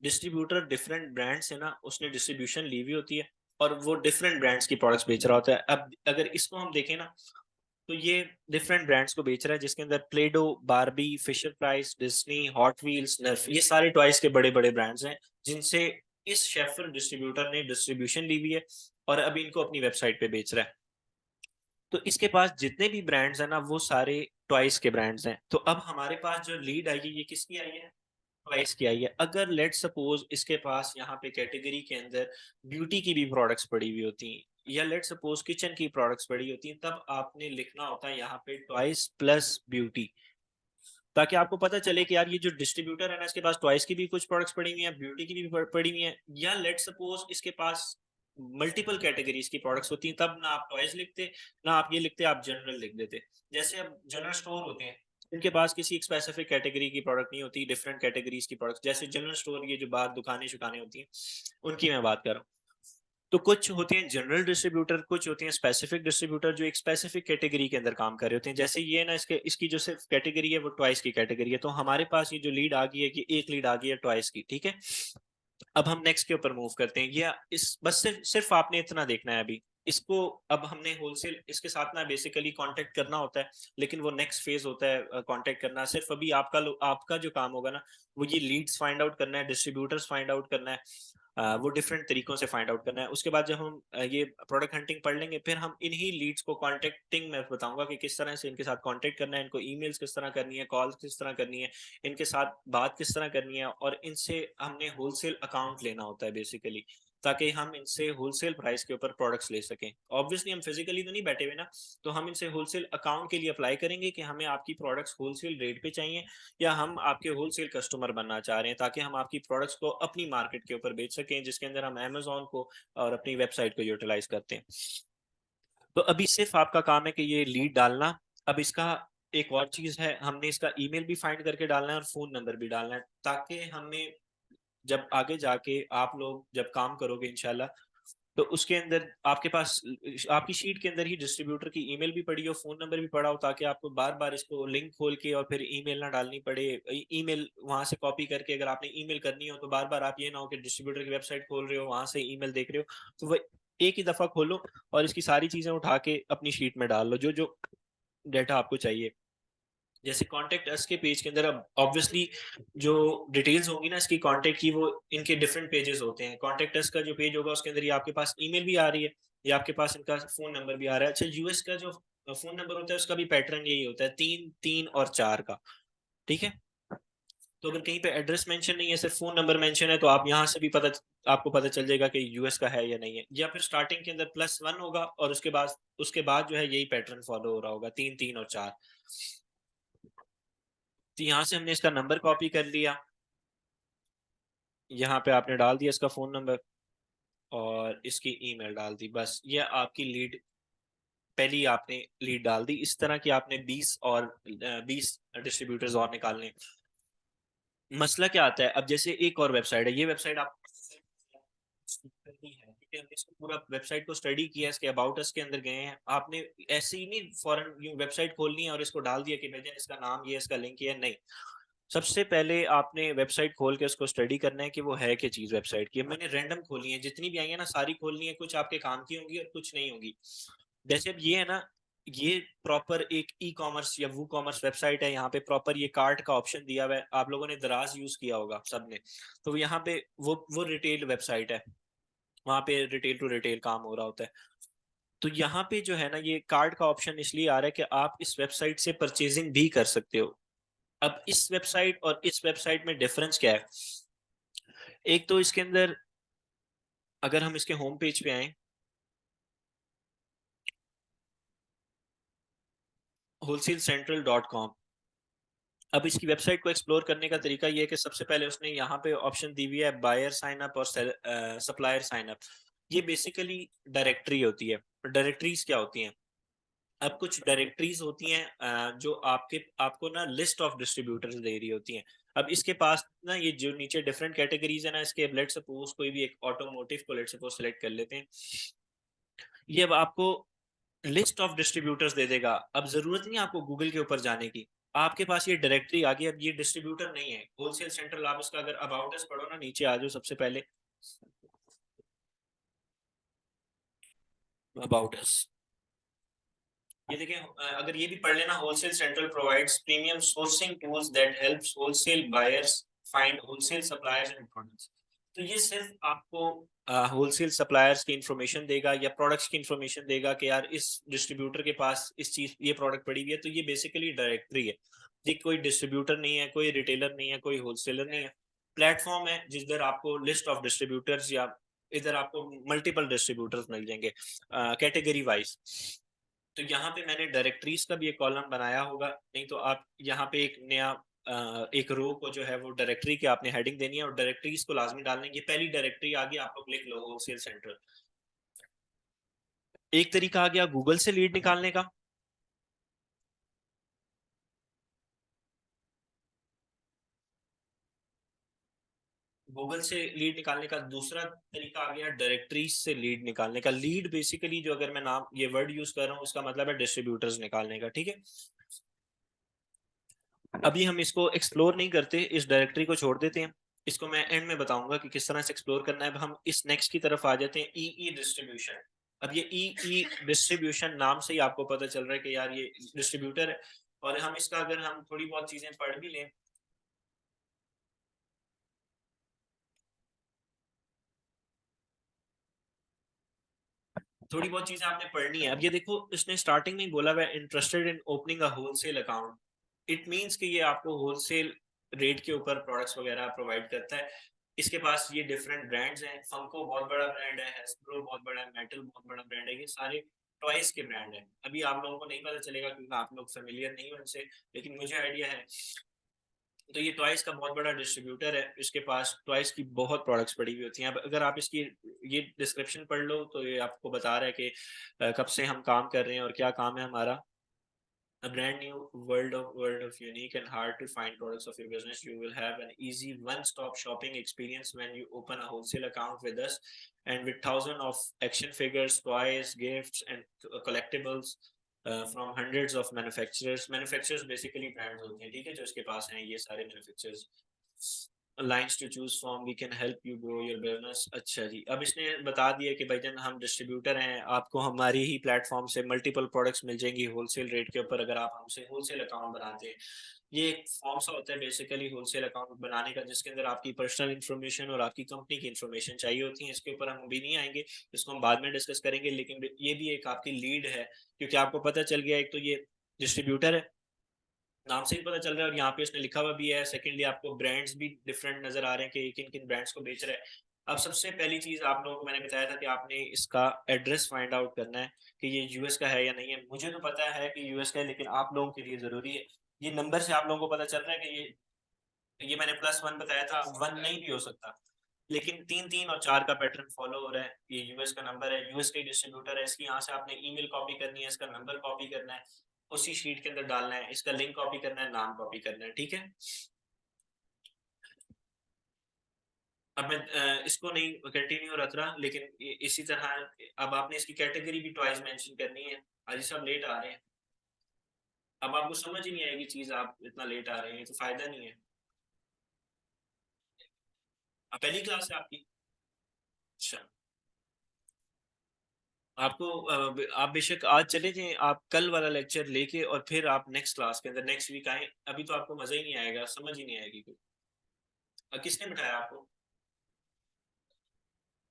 डिस्ट्रीब्यूटर डिफरेंट ब्रांड से ना उसने डिस्ट्रीब्यूशन ली हुई होती है, और वो डिफरेंट ब्रांड्स की प्रोडक्ट्स बेच रहा होता है। अब अगर इसको हम देखें ना, तो ये डिफरेंट ब्रांड्स को बेच रहा है, जिसके अंदर Play Doh, Barbie, Fisher Price, Disney, Hot Wheels, Nerf, ये सारे टॉयज के बड़े बड़े ब्रांड्स हैं, जिनसे इस शेफर डिस्ट्रीब्यूटर ने डिस्ट्रीब्यूशन ली हुई है, और अभी इनको अपनी वेबसाइट पे बेच रहा है। तो इसके पास जितने भी ब्रांड्स हैं ना, वो सारे टॉयज के ब्रांड्स हैं। तो अब हमारे पास जो लीड आई है, ये किसकी आई है, टॉयज की आई है। अगर लेट सपोज इसके पास यहाँ पे कैटेगरी के अंदर ब्यूटी की भी प्रोडक्ट्स पड़ी हुई होती हैं, या लेट सपोज किचन की प्रोडक्ट्स पड़ी होती हैं, तब आपने लिखना होता है यहाँ पे टॉयज प्लस ब्यूटी, ताकि आपको पता चले कि यार ये जो डिस्ट्रीब्यूटर है ना, इसके पास टॉयज की भी कुछ प्रोडक्ट्स पड़ी हुई हैं, ब्यूटी की भी पड़ी हुई हैं, या लेट सपोज इसके पास मल्टीपल कैटेगरीज की प्रोडक्ट्स होती हैं, तब ना आप टॉयज लिखते, ना आप ये लिखते, आप जनरल लिख देते। जैसे अब जनरल स्टोर होते हैं, इनके पास किसी एक स्पेसिफिक कैटेगरी की प्रोडक्ट नहीं होती, डिफरेंट कैटेगरीज की प्रोडक्ट। जैसे जनरल स्टोर, ये जो बाहर दुकानें शुकानें होती हैं, उनकी मैं बात कर रहा हूँ। तो कुछ होते हैं जनरल डिस्ट्रीब्यूटर, कुछ होते हैं स्पेसिफिक डिस्ट्रीब्यूटर, जो एक स्पेसिफिक कैटेगरी के अंदर काम कर रहे होते हैं। जैसे ये ना, इसके इसकी जो सिर्फ कैटेगरी है वो ट्वाइस की कैटेगरी है। तो हमारे पास ये जो लीड आ गई है कि एक लीड आ गई है ट्वाइस की, ठीक है। अब हम नेक्स्ट के ऊपर मूव करते हैं। ये इस बस सिर्फ आपने इतना देखना है अभी इसको। अब हमने होलसेल इसके साथ ना बेसिकली कांटेक्ट करना होता है, लेकिन वो नेक्स्ट फेज होता है कांटेक्ट करना। सिर्फ अभी आपका जो काम होगा ना, वो ये लीड्स फाइंड आउट करना है, डिस्ट्रीब्यूटर्स फाइंड आउट करना है। वो डिफरेंट तरीकों से फाइंड आउट करना है। उसके बाद जब हम ये प्रोडक्ट हंटिंग पढ़ लेंगे, फिर हम इन्हीं लीड्स को कॉन्टेक्टिंग में बताऊंगा कि किस तरह से इनके साथ कांटेक्ट करना है, इनको ईमेल्स किस तरह करनी है, कॉल्स किस तरह करनी है, इनके साथ बात किस तरह करनी है। और इनसे हमने होलसेल अकाउंट लेना होता है बेसिकली, ताकि हम इनसे होलसेल प्राइस के ऊपर प्रोडक्ट्स ले सकें। ऑब्वियसली हम फिजिकली तो नहीं बैठे हुए ना, तो हम इनसे होलसेल अकाउंट के लिए अप्लाई करेंगे कि हमें आपकी प्रोडक्ट्स होलसेल रेट पे चाहिए, या हम आपके होलसेल कस्टमर बनना चाह रहे हैं, ताकि हम आपकी प्रोडक्ट्स को अपनी मार्केट के ऊपर बेच सकें, जिसके अंदर हम अमेजोन को और अपनी वेबसाइट को यूटिलाइज करते हैं। तो अभी सिर्फ आपका काम है कि ये लीड डालना। अब इसका एक और चीज है, हमने इसका ईमेल भी फाइंड करके डालना है और फोन नंबर भी डालना है, ताकि हमें जब आगे जाके आप लोग जब काम करोगे इंशाल्लाह, तो उसके अंदर आपके पास आपकी शीट के अंदर ही डिस्ट्रीब्यूटर की ईमेल भी पड़ी हो, फोन नंबर भी पड़ा हो, ताकि आपको बार बार इसको लिंक खोल के और फिर ईमेल ना डालनी पड़े। ईमेल वहां से कॉपी करके अगर आपने ईमेल करनी हो, तो बार बार आप ये ना हो कि डिस्ट्रीब्यूटर की वेबसाइट खोल रहे हो, वहां से ईमेल देख रहे हो। तो वह एक ही दफा खोलो और इसकी सारी चीजें उठा के अपनी शीट में डाल लो, जो जो डाटा आपको चाहिए। जैसे कॉन्टेक्ट अस के पेज के अंदर अब ऑब्वियसली जो डिटेल्स होंगी ना इसकी कॉन्टेक्ट की, वो इनके डिफरेंट पेजेस होते हैं। कॉन्टेक्ट अस का जो पेज होगा, उसके अंदर ये आपके पास ईमेल भी आ रही है, या आपके पास इनका फोन नंबर भी आ रहा है। अच्छा, यूएस का जो फोन नंबर होता है, उसका भी पैटर्न यही होता है, 3 3 और 4 का, ठीक है। तो अगर कहीं पे एड्रेस मेंशन नहीं है, सिर्फ फोन नंबर मेंशन है, तो आप यहाँ से भी आपको पता चल जाएगा कि यूएस का है या नहीं है। या फिर स्टार्टिंग के अंदर +1 होगा, और उसके बाद जो है यही पैटर्न फॉलो हो रहा होगा, 3 3 और 4। तो यहाँ से हमने इसका नंबर कॉपी कर लिया, यहाँ पे आपने डाल दिया इसका फोन नंबर और इसकी ईमेल डाल दी, बस ये आपकी लीड। पहली आपने लीड डाल दी। इस तरह की आपने 20 डिस्ट्रीब्यूटर्स और निकालने। मसला क्या आता है, अब जैसे एक और वेबसाइट है, ये वेबसाइट आप करनी है, ठीक है। हमने इसको पूरा वेबसाइट को स्टडी किया, इसके अबाउट अस के अंदर गए हैं। आपने ऐसे ही नहीं फॉरन वेबसाइट खोलनी है और इसको डाल दिया कि भैया इसका नाम ये, इसका लिंक ये, नहीं। सबसे पहले आपने वेबसाइट खोल के उसको स्टडी करना है कि वो है क्या चीज वेबसाइट की। मैंने रैंडम खोली है, जितनी भी आई है ना सारी खोलनी है, कुछ आपके काम की होंगी और कुछ नहीं होंगी। जैसे अब ये है ना, ये प्रॉपर एक ई कॉमर्स या वो कॉमर्स वेबसाइट है। यहाँ पे प्रॉपर ये कार्ट का ऑप्शन दिया हुआ है, आप लोगों ने दराज यूज किया होगा सबने। तो यहाँ पे वो रिटेल वेबसाइट है, वहाँ पे रिटेल टू रिटेल काम हो रहा होता है। तो यहाँ पे जो है ना, ये कार्ड का ऑप्शन इसलिए आ रहा है कि आप इस वेबसाइट से परचेजिंग भी कर सकते हो। अब इस वेबसाइट और इस वेबसाइट में डिफरेंस क्या है? एक तो इसके अंदर अगर हम इसके होम पेज पे आए, wholesaleCentral.com, अब इसकी वेबसाइट को एक्सप्लोर करने का तरीका ये है कि सबसे पहले उसने यहाँ पे ऑप्शन दी हुई है बायर साइन अप और सप्लायर साइन अप। ये बेसिकली डायरेक्टरी होती है। डायरेक्टरीज क्या होती हैं? अब कुछ डायरेक्टरीज होती हैं जो आपको ना लिस्ट ऑफ डिस्ट्रीब्यूटर्स दे रही होती हैं। अब इसके पास ना ये जो नीचे डिफरेंट कैटेगरीज है ना, इसके लेट सपोज कोई भी एक ऑटोमोटिव को लेट सपोज सेलेक्ट कर लेते हैं। ये अब आपको लिस्ट ऑफ डिस्ट्रीब्यूटर्स दे देगा। अब जरूरत नहीं है आपको गूगल के ऊपर जाने की, आपके पास ये डायरेक्टरी आ गई। अब ये डिस्ट्रीब्यूटर नहीं है होलसेल सेंट्रल, आप इसका अगर अबाउट अस पढ़ो ना, नीचे आ जाओ सबसे पहले अबाउट अस, ये देखें अगर ये भी पढ़ लेना, wholesale central provides premium sourcing tools that helps wholesale buyers find wholesale suppliers and products. तो ये सिर्फ आपको होलसेल सप्लायर्स की इंफॉर्मेशन देगा या प्रोडक्ट्स की इंफॉर्मेशन देगा कि यार इस डिस्ट्रीब्यूटर के पास इस चीज ये प्रोडक्ट पड़ी हुई है। तो ये बेसिकली डायरेक्टरी है। ये कोई डिस्ट्रीब्यूटर नहीं है, कोई रिटेलर नहीं है, कोई होलसेलर नहीं है। प्लेटफॉर्म है जिधर आपको लिस्ट ऑफ डिस्ट्रीब्यूटर्स या इधर आपको मल्टीपल डिस्ट्रीब्यूटर्स मिल जाएंगे कैटेगरी वाइज। तो यहाँ पे मैंने डायरेक्टरीज का भी एक कॉलम बनाया होगा, नहीं तो आप यहाँ पे एक नया एक रो को जो है वो डायरेक्टरी की आपने हेडिंग देनी है और डायरेक्टरीज को लाजमी डालना है। ये पहली डायरेक्टरी आ गई, आप लोग लिख लो होलसेल सेंटर। एक तरीका आ गया गूगल से लीड निकालने का। गूगल से लीड निकालने का दूसरा तरीका आ गया डायरेक्टरीज से लीड निकालने का। लीड बेसिकली जो अगर मैं नाम ये वर्ड यूज कर रहा हूँ उसका मतलब है डिस्ट्रीब्यूटर्स निकालने का, ठीक है। अभी हम इसको एक्सप्लोर नहीं करते, इस डायरेक्टरी को छोड़ देते हैं। इसको मैं एंड में बताऊंगा कि किस तरह से एक्सप्लोर करना है। अब हम इस नेक्स्ट की तरफ आ जाते हैं, ई डिस्ट्रीब्यूशन। अब ये ई डिस्ट्रीब्यूशन नाम से ही आपको पता चल रहा है कि यार ये डिस्ट्रीब्यूटर है। और हम इसका अगर हम थोड़ी बहुत चीजें पढ़ भी लें, थोड़ी बहुत चीजें आपने पढ़नी है। अब ये देखो इसने स्टार्टिंग में ही बोला हुआ है interested in opening a wholesale account. It means कि ये आपको होलसेल रेट के ऊपर प्रोडक्ट्स वगैरह प्रोवाइड करता है। इसके पास ये डिफरेंट ब्रांड्स हैं, फंको बहुत बड़ा ब्रांड है, हैस्ब्रो बहुत बड़ा है, मेटल बहुत बड़ा ब्रांड है, ये सारे टॉयज के ब्रांड हैं। अभी आप लोगों को नहीं पता चलेगा क्योंकि आप लोग फेमिलियर नहीं हो उनसे, लेकिन मुझे आइडिया है। तो ये टॉयज का बहुत बड़ा डिस्ट्रीब्यूटर है, इसके पास टॉयज की बहुत प्रोडक्ट्स पड़ी हुई होती हैं। अब अगर आप इसकी ये डिस्क्रिप्शन पढ़ लो तो ये आपको बता रहा है कि कब से हम काम कर रहे हैं और क्या काम है हमारा। A brand new world of unique and hard to find products of your business. You will have an easy one-stop shopping experience when you open a wholesale account with us, and with thousands of action figures, toys, gifts, and collectibles from hundreds of manufacturers. Manufacturers basically brands होते हैं, ठीक है, जो इसके पास हैं ये सारे manufacturers. Lines to choose from, we can help you grow your business. अच्छा जी, अब इसने बता दिया कि भाईजान हम डिस्ट्रीब्यूटर हैं, आपको हमारी ही प्लेटफॉर्म से मल्टीपल प्रोडक्ट्स मिल जाएंगी होलसेल रेट के ऊपर अगर आप हमसे होलसेल अकाउंट बनाते हैं। ये एक फॉर्म सा होता है बेसिकली होलसेल अकाउंट बनाने का, जिसके अंदर आपकी पर्सनल इन्फॉर्मेशन और आपकी कंपनी की इन्फॉर्मेशन चाहिए होती है। इसके ऊपर हम अभी नहीं आएंगे, इसको हम बाद में डिस्कस करेंगे, लेकिन ये भी एक आपकी लीड है क्योंकि आपको पता चल गया एक तो ये डिस्ट्रीब्यूटर है, नाम से ही पता चल रहा है, और यहाँ पे उसने लिखा हुआ भी है। सेकेंडली आपको ब्रांड्स भी डिफरेंट नजर आ रहे हैं कि किन किन ब्रांड्स को बेच रहा है। अब सबसे पहली चीज आप लोगों को मैंने बताया था कि आपने इसका एड्रेस फाइंड आउट करना है कि ये यूएस का है या नहीं है। मुझे तो पता है कि यूएस का है, लेकिन आप लोगों के लिए जरूरी है। ये नंबर से आप लोगों को पता चल रहा है कि ये मैंने +1 बताया था, 1 नहीं भी हो सकता, लेकिन 3 3 और 4 का पैटर्न फॉलो हो रहा है। ये यूएस का नंबर है, यूएस का डिस्ट्रीब्यूटर है, इसकी यहाँ से आपने ईमेल कॉपी करनी है, इसका नंबर कॉपी करना है, उसी शीट के अंदर डालना है, इसका लिंक कॉपी करना है, नाम कॉपी करना है, ठीक है। अब मैं इसको नहीं कंटिन्यू रख रहा, लेकिन इसी तरह अब आपने इसकी कैटेगरी भी ट्वाइस मेंशन करनी है। आज सब लेट आ रहे हैं, अब आपको समझ ही नहीं आएगी चीज, आप इतना लेट आ रहे हैं तो फायदा नहीं है। अब पहली क्लास है आपकी। अच्छा, आपको आप बेशक आज चले जाएं, आप कल वाला लेक्चर लेके और फिर आप नेक्स्ट क्लास के अंदर नेक्स्ट वीक आए। अभी तो आपको मजा ही नहीं आएगा, समझ ही नहीं आएगी कुछ। किसने बिठाया आपको?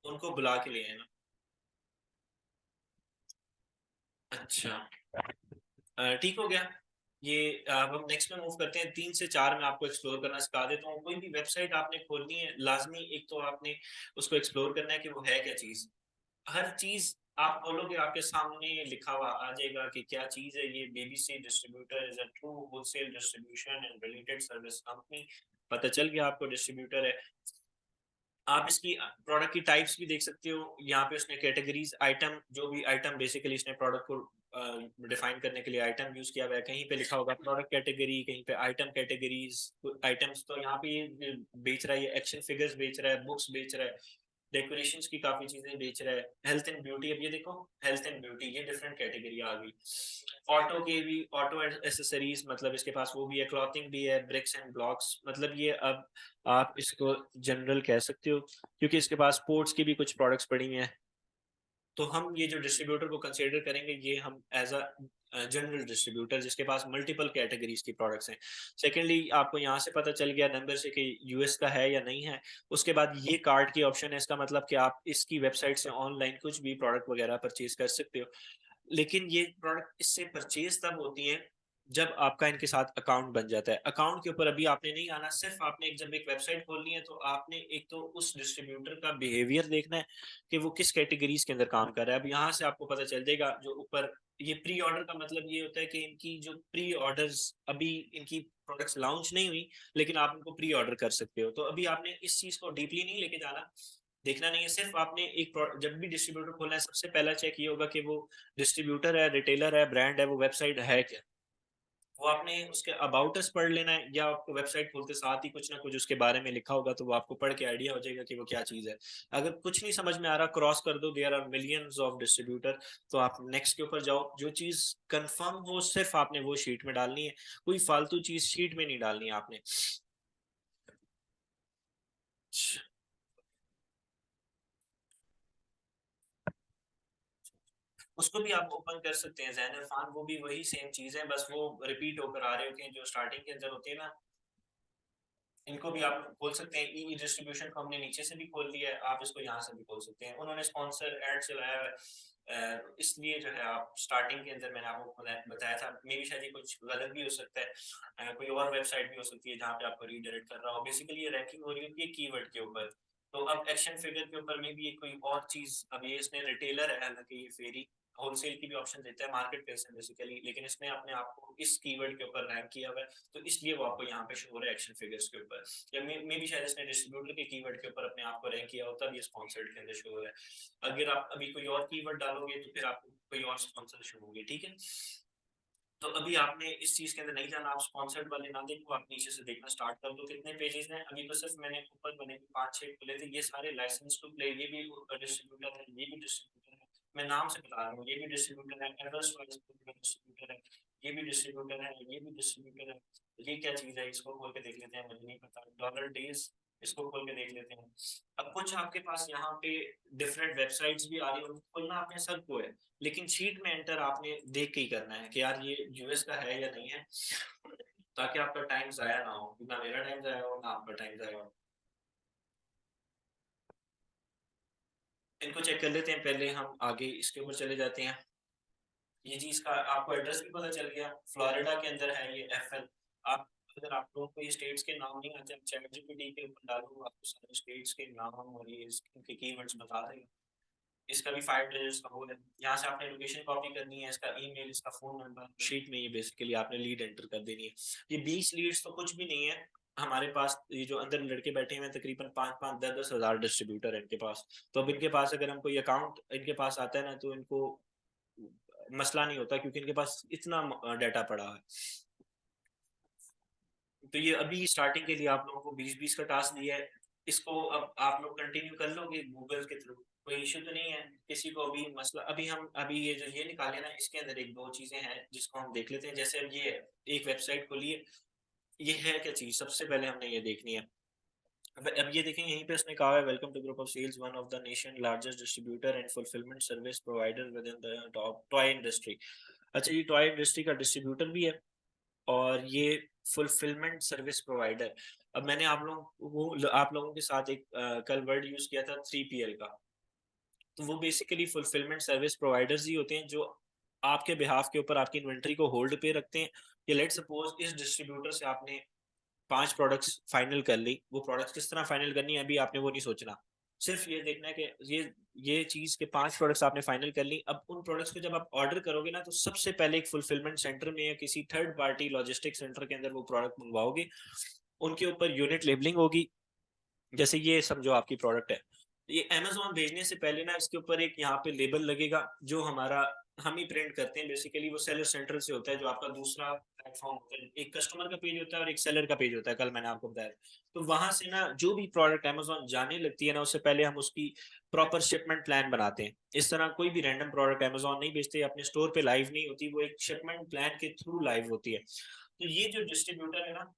उनको बुला के ले आए ना। अच्छा, ठीक हो गया। ये अब हम नेक्स्ट में मूव करते हैं। 3 से 4 मैं आपको एक्सप्लोर करना सिखा देता हूँ। कोई भी वेबसाइट आपने खोलनी है, लाजमी एक तो आपने उसको एक्सप्लोर करना है कि वो है क्या चीज़। हर चीज़ आप खोलोगे आपके सामने लिखा हुआ आ जाएगा कि क्या चीज़ है ये। BBC distributor is a true wholesale distribution and related service company. पता चल गया आपको डिस्ट्रीब्यूटर है। आप इसकी प्रोडक्ट की टाइप्स भी देख सकते हो। यहाँ पे उसने कैटेगरीज, आइटम, जो भी आइटम बेसिकली इसने प्रोडक्ट को डिफाइन करने के लिए आइटम यूज किया हुआ है। कहीं पे लिखा होगा प्रोडक्ट कैटेगरी, कहीं पे आइटम कैटेगरीज। आइटम्स तो यहाँ पे ये बेच रहा है, ये एक्शन फिगर्स बेच रहा है, बुक्स बेच रहा है, डेकोरेशंस की काफी चीजें बेच रहा है, हेल्थ एंड ब्यूटी। अब ये देखो, हेल्थ एंड ब्यूटी, ये डिफरेंट कैटेगरी आ गई। ऑटो के भी, ऑटो एसेसरीज, मतलब इसके पास वो भी है। क्लॉथिंग भी है, ब्रिक्स एंड ब्लॉक्स, मतलब ये अब आप इसको जनरल कह सकते हो, क्योंकि इसके पास स्पोर्ट्स की भी कुछ प्रोडक्ट्स पड़ी हैं। तो हम ये जो डिस्ट्रीब्यूटर को कंसीडर करेंगे, ये हम एज अ जनरल डिस्ट्रीब्यूटर जिसके पास मल्टीपल कैटेगरीज की प्रोडक्ट्स हैं। सेकेंडली, आपको यहाँ से पता चल गया नंबर से कि यूएस का है या नहीं है। उसके बाद ये कार्ड की ऑप्शन है, इसका मतलब कि आप इसकी वेबसाइट से ऑनलाइन कुछ भी प्रोडक्ट वगैरह परचेज कर सकते हो। लेकिन ये प्रोडक्ट इससे परचेज तब होती है जब आपका इनके साथ अकाउंट बन जाता है। अकाउंट के ऊपर अभी आपने नहीं आना, सिर्फ आपने जब एक वेबसाइट खोलनी है तो आपने एक तो उस डिस्ट्रीब्यूटर का बिहेवियर देखना है कि वो किस कैटेगरीज के अंदर काम कर रहा है। अब यहाँ से आपको पता चल जाएगा, जो ऊपर ये प्री ऑर्डर का मतलब ये होता है कि इनकी जो प्री ऑर्डर्स, अभी इनकी प्रोडक्ट्स लॉन्च नहीं हुई लेकिन आप इनको प्री ऑर्डर कर सकते हो। तो अभी आपने इस चीज को डीपली नहीं लेके जाना, देखना नहीं है। सिर्फ आपने जब भी डिस्ट्रीब्यूटर खोलना है, सबसे पहला चेक ये होगा कि वो डिस्ट्रीब्यूटर है, रिटेलर है, ब्रांड है, वो वेबसाइट है क्या। वो आपने उसके अबाउट अस पढ़ लेना है, या आपको वेबसाइट खोलते साथ ही कुछ ना कुछ उसके बारे में लिखा होगा तो वो आपको पढ़ के आइडिया हो जाएगा कि वो क्या चीज़ है। अगर कुछ नहीं समझ में आ रहा, क्रॉस कर दो, there are millions of distributor. तो आप नेक्स्ट के ऊपर जाओ। जो चीज़ कंफर्म हो सिर्फ आपने वो शीट में डालनी है, कोई फालतू चीज़ शीट में नहीं डालनी है आपने। उसको भी आप ओपन कर सकते हैं, जैन इरफान, वो भी वही सेम चीज़ है, बस वो रिपीट होकर आ रहे होते हैं जो स्टार्टिंग के अंदर होते हैं ना। इनको भी आप खोल सकते हैं। ई डिस्ट्रीब्यूशन को हमने नीचे से भी खोल लिया है, आप इसको यहाँ से भी खोल सकते हैं। उन्होंने स्पॉन्सर एड चलाया है, इसलिए जो है आप स्टार्टिंग के अंदर मैंने आपको बताया था। मे भी शायद ये कुछ गलत भी हो सकता है, कोई और वेबसाइट भी हो सकती है जहाँ पे आपको रीडायरेक्ट कर रहा हो। बेसिकली ये रैंकिंग हो रही होती है कीवर्ड के ऊपर। तो अब एक्शन फिगर के ऊपर में भी कोई और चीज, अब ये इसने रिटेलर है, हालांकि ये फेरी होलसेल की भी ऑप्शन देता है, मार्केट प्लेस है बेसिकली, लेकिन इसने अपने आप को इस कीवर्ड के ऊपर रैंक किया हुआ है, तो इसलिए वो आपको यहाँ पे शो हो रहा है एक्शन फिगर्स के ऊपर। या मे भी शायद इसने डिस्ट्रीब्यूटर के कीवर्ड के ऊपर अपने आप को रैंक किया हो, तब ये स्पॉन्सर्ड के अंदर शो हो रहा है। अगर आप अभी कोई और कीवर्ड डालोगे तो फिर आपको कोई और स्पॉन्सर शो होगी, ठीक है। तो अभी आपने इस चीज के अंदर नहीं जाना, आप स्पॉन्सर्ड वाले ना देखो, आप नीचे से देखना स्टार्ट कर दो। कितने पेजेस हैं अभी, तो सिर्फ मैंने ऊपर बने 5-6 खुले थे, ये सारे लाइसेंस टू प्ले, ये भी डिस्ट्रीब्यूटर है, ये भी डिस्ट्रीब्यूटर है। मैं नाम से बता रहा हूँ, ये भी डिस्ट्रीब्यूटर है, एड्रेस वाइज डिस्ट्रीब्यूटर है, ये भी डिस्ट्रीब्यूटर है, ये भी डिस्ट्रीब्यूटर है। ये क्या चीज है, इसको खोल के देख लेते हैं, मुझे नहीं पता। डॉलर डेज, इसको खोल के देख लेते हैं। अब कुछ आपके पास यहाँ पे डिफरेंट वेबसाइट्स भी आ रही है, उनको खोलना आपने सबको है, लेकिन शीट में एंटर आपने देख के ही करना है कि यार ये यूएस का है या नहीं है, ताकि आपका टाइम जाया ना हो, ना मेरा टाइम जाया हो ना आपका टाइम जाया हो। इनको चेक कर लेते हैं, पहले हम आगे इसके ऊपर चले जाते हैं। ये जी, इसका आपको एड्रेस भी पता चल गया, फ्लोरिडा के अंदर है ये, एफएल। आप, अगर आप लोगों को ये स्टेट्स के नाम नहीं आते, आप चैट जीपीटी के ऊपर डालो, आपको सारे स्टेट्स के नाम और ये इनके कीवर्ड्स बता देगा। इसका भी 5 डिजिट्स का कोड है। यहाँ से आपने लोकेशन कॉपी करनी है, इसका ईमेल, इसका फोन नंबर, शीट में ये बेसिकली आपने लीड एंटर कर देनी है। ये 20 लीड्स तो कुछ भी नहीं है हमारे पास। ये जो अंदर लड़के बैठे हुए हैं, तकरीबन 5-5, 10-10 हज़ार डिस्ट्रीब्यूटर है इनके पास। तो अब इनके पास अगर हम कोई अकाउंट इनके पास आता है ना, तो इनको मसला नहीं होता, क्योंकि इनके पास इतना डाटा पड़ा है। तो ये अभी स्टार्टिंग के लिए आप लोगों को 20-20 का टास्क दिया है, इसको अब आप लोग कंटिन्यू कर लोगे गूगल के थ्रू, कोई इशू तो नहीं है किसी को अभी मसला। अभी हम अभी ये जो ये निकाले ना, इसके अंदर एक दो चीजें हैं जिसको हम देख लेते हैं। जैसे अब ये एक वेबसाइट खोली है, ये है क्या चीज, सबसे पहले हमने ये देखनी है। अब ये देखें, यहीं पे उसने कहा है, welcome to group of sales, one of the nation largest distributor and fulfilment service provider within the top toy industry. अच्छा, ये टॉय इंडस्ट्री का डिस्ट्रीब्यूटर भी है और ये फुलफिलमेंट सर्विस प्रोवाइडर। अब मैंने आप लोगों के साथ एक कल वर्ड यूज किया था 3PL का। तो वो बेसिकली फुलफिलमेंट सर्विस प्रोवाइडर्स ही होते हैं जो आपके बिहाफ के ऊपर आपकी इन्वेंट्री को होल्ड पे रखते हैं। कि लेट सपोज इस डिस्ट्रीब्यूटर से आपने 5 प्रोडक्ट्स फाइनल कर ली, वो प्रोडक्ट्स किस तरह फाइनल करनी है अभी आपने वो नहीं सोचना, सिर्फ ये देखना है कि ये चीज के 5 प्रोडक्ट्स आपने फाइनल कर ली। अब उन प्रोडक्ट्स को जब आप ऑर्डर करोगे ना, तो सबसे पहले एक फुलफिलमेंट सेंटर में या किसी थर्ड पार्टी लॉजिस्टिक सेंटर के अंदर वो प्रोडक्ट मंगवाओगे, उनके ऊपर यूनिट लेबलिंग होगी। जैसे ये समझो आपकी प्रोडक्ट है, ये अमेजोन भेजने से पहले ना इसके ऊपर एक यहाँ पे लेबल लगेगा, जो हमारा हम ही प्रिंट करते हैं बेसिकली, वो सेलर सेंटर से होता है, जो आपका दूसरा प्लेटफॉर्म होता है। एक कस्टमर का पेज होता है और एक सेलर का पेज होता है, कल मैंने आपको बताया। तो वहां से ना जो भी प्रोडक्ट अमेजोन जाने लगती है ना, उससे पहले हम उसकी प्रॉपर शिपमेंट प्लान बनाते हैं। इस तरह कोई भी रैंडम प्रोडक्ट अमेजोन नहीं बेचते, अपने स्टोर पे लाइव नहीं होती, वो एक शिपमेंट प्लान के थ्रू लाइव होती है। तो ये जो डिस्ट्रीब्यूटर है ना,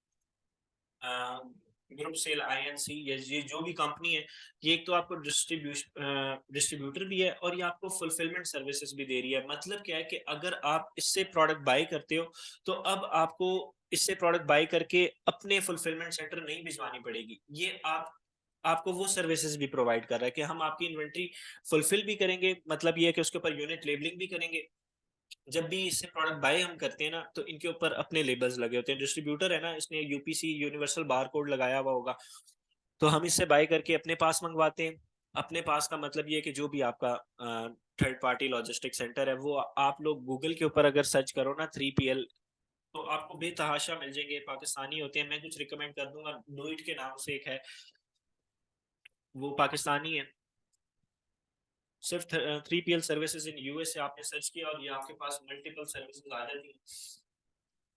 ग्रुप सेल आईएनसी, ये जो भी कंपनी है, ये एक तो आपको डिस्ट्रीब्यूटर भी है और ये आपको फुलफिलमेंट सर्विसेज भी दे रही है। मतलब क्या है कि अगर आप इससे प्रोडक्ट बाय करते हो, तो अब आपको इससे प्रोडक्ट बाय करके अपने फुलफिलमेंट सेंटर नहीं भिजवानी पड़ेगी। ये आपको वो सर्विसेज भी प्रोवाइड कर रहा है कि हम आपकी इन्वेंट्री फुलफिल भी करेंगे, मतलब ये है कि उसके ऊपर यूनिट लेबलिंग भी करेंगे। जब भी इससे प्रोडक्ट बाय हम करते हैं ना, तो इनके ऊपर अपने लेबल्स लगे होते हैं। डिस्ट्रीब्यूटर है ना, इसने यूपीसी यूनिवर्सल बार कोड लगाया हुआ होगा, तो हम इससे बाय करके अपने पास मंगवाते हैं। अपने पास का मतलब ये है कि जो भी आपका थर्ड पार्टी लॉजिस्टिक सेंटर है, वो आप लोग गूगल के ऊपर अगर सर्च करो ना 3PL, तो आपको बेतहाशा मिल जाएंगे, पाकिस्तानी होते हैं। मैं कुछ रिकमेंड कर दूंगा, नोइट के नाम से एक है, वो पाकिस्तानी है। सिर्फ 3PL सर्विसेज इन यूएस से आपने सर्च किया और ये आपके पास मल्टीपल सर्विसेज आ जाती हैं।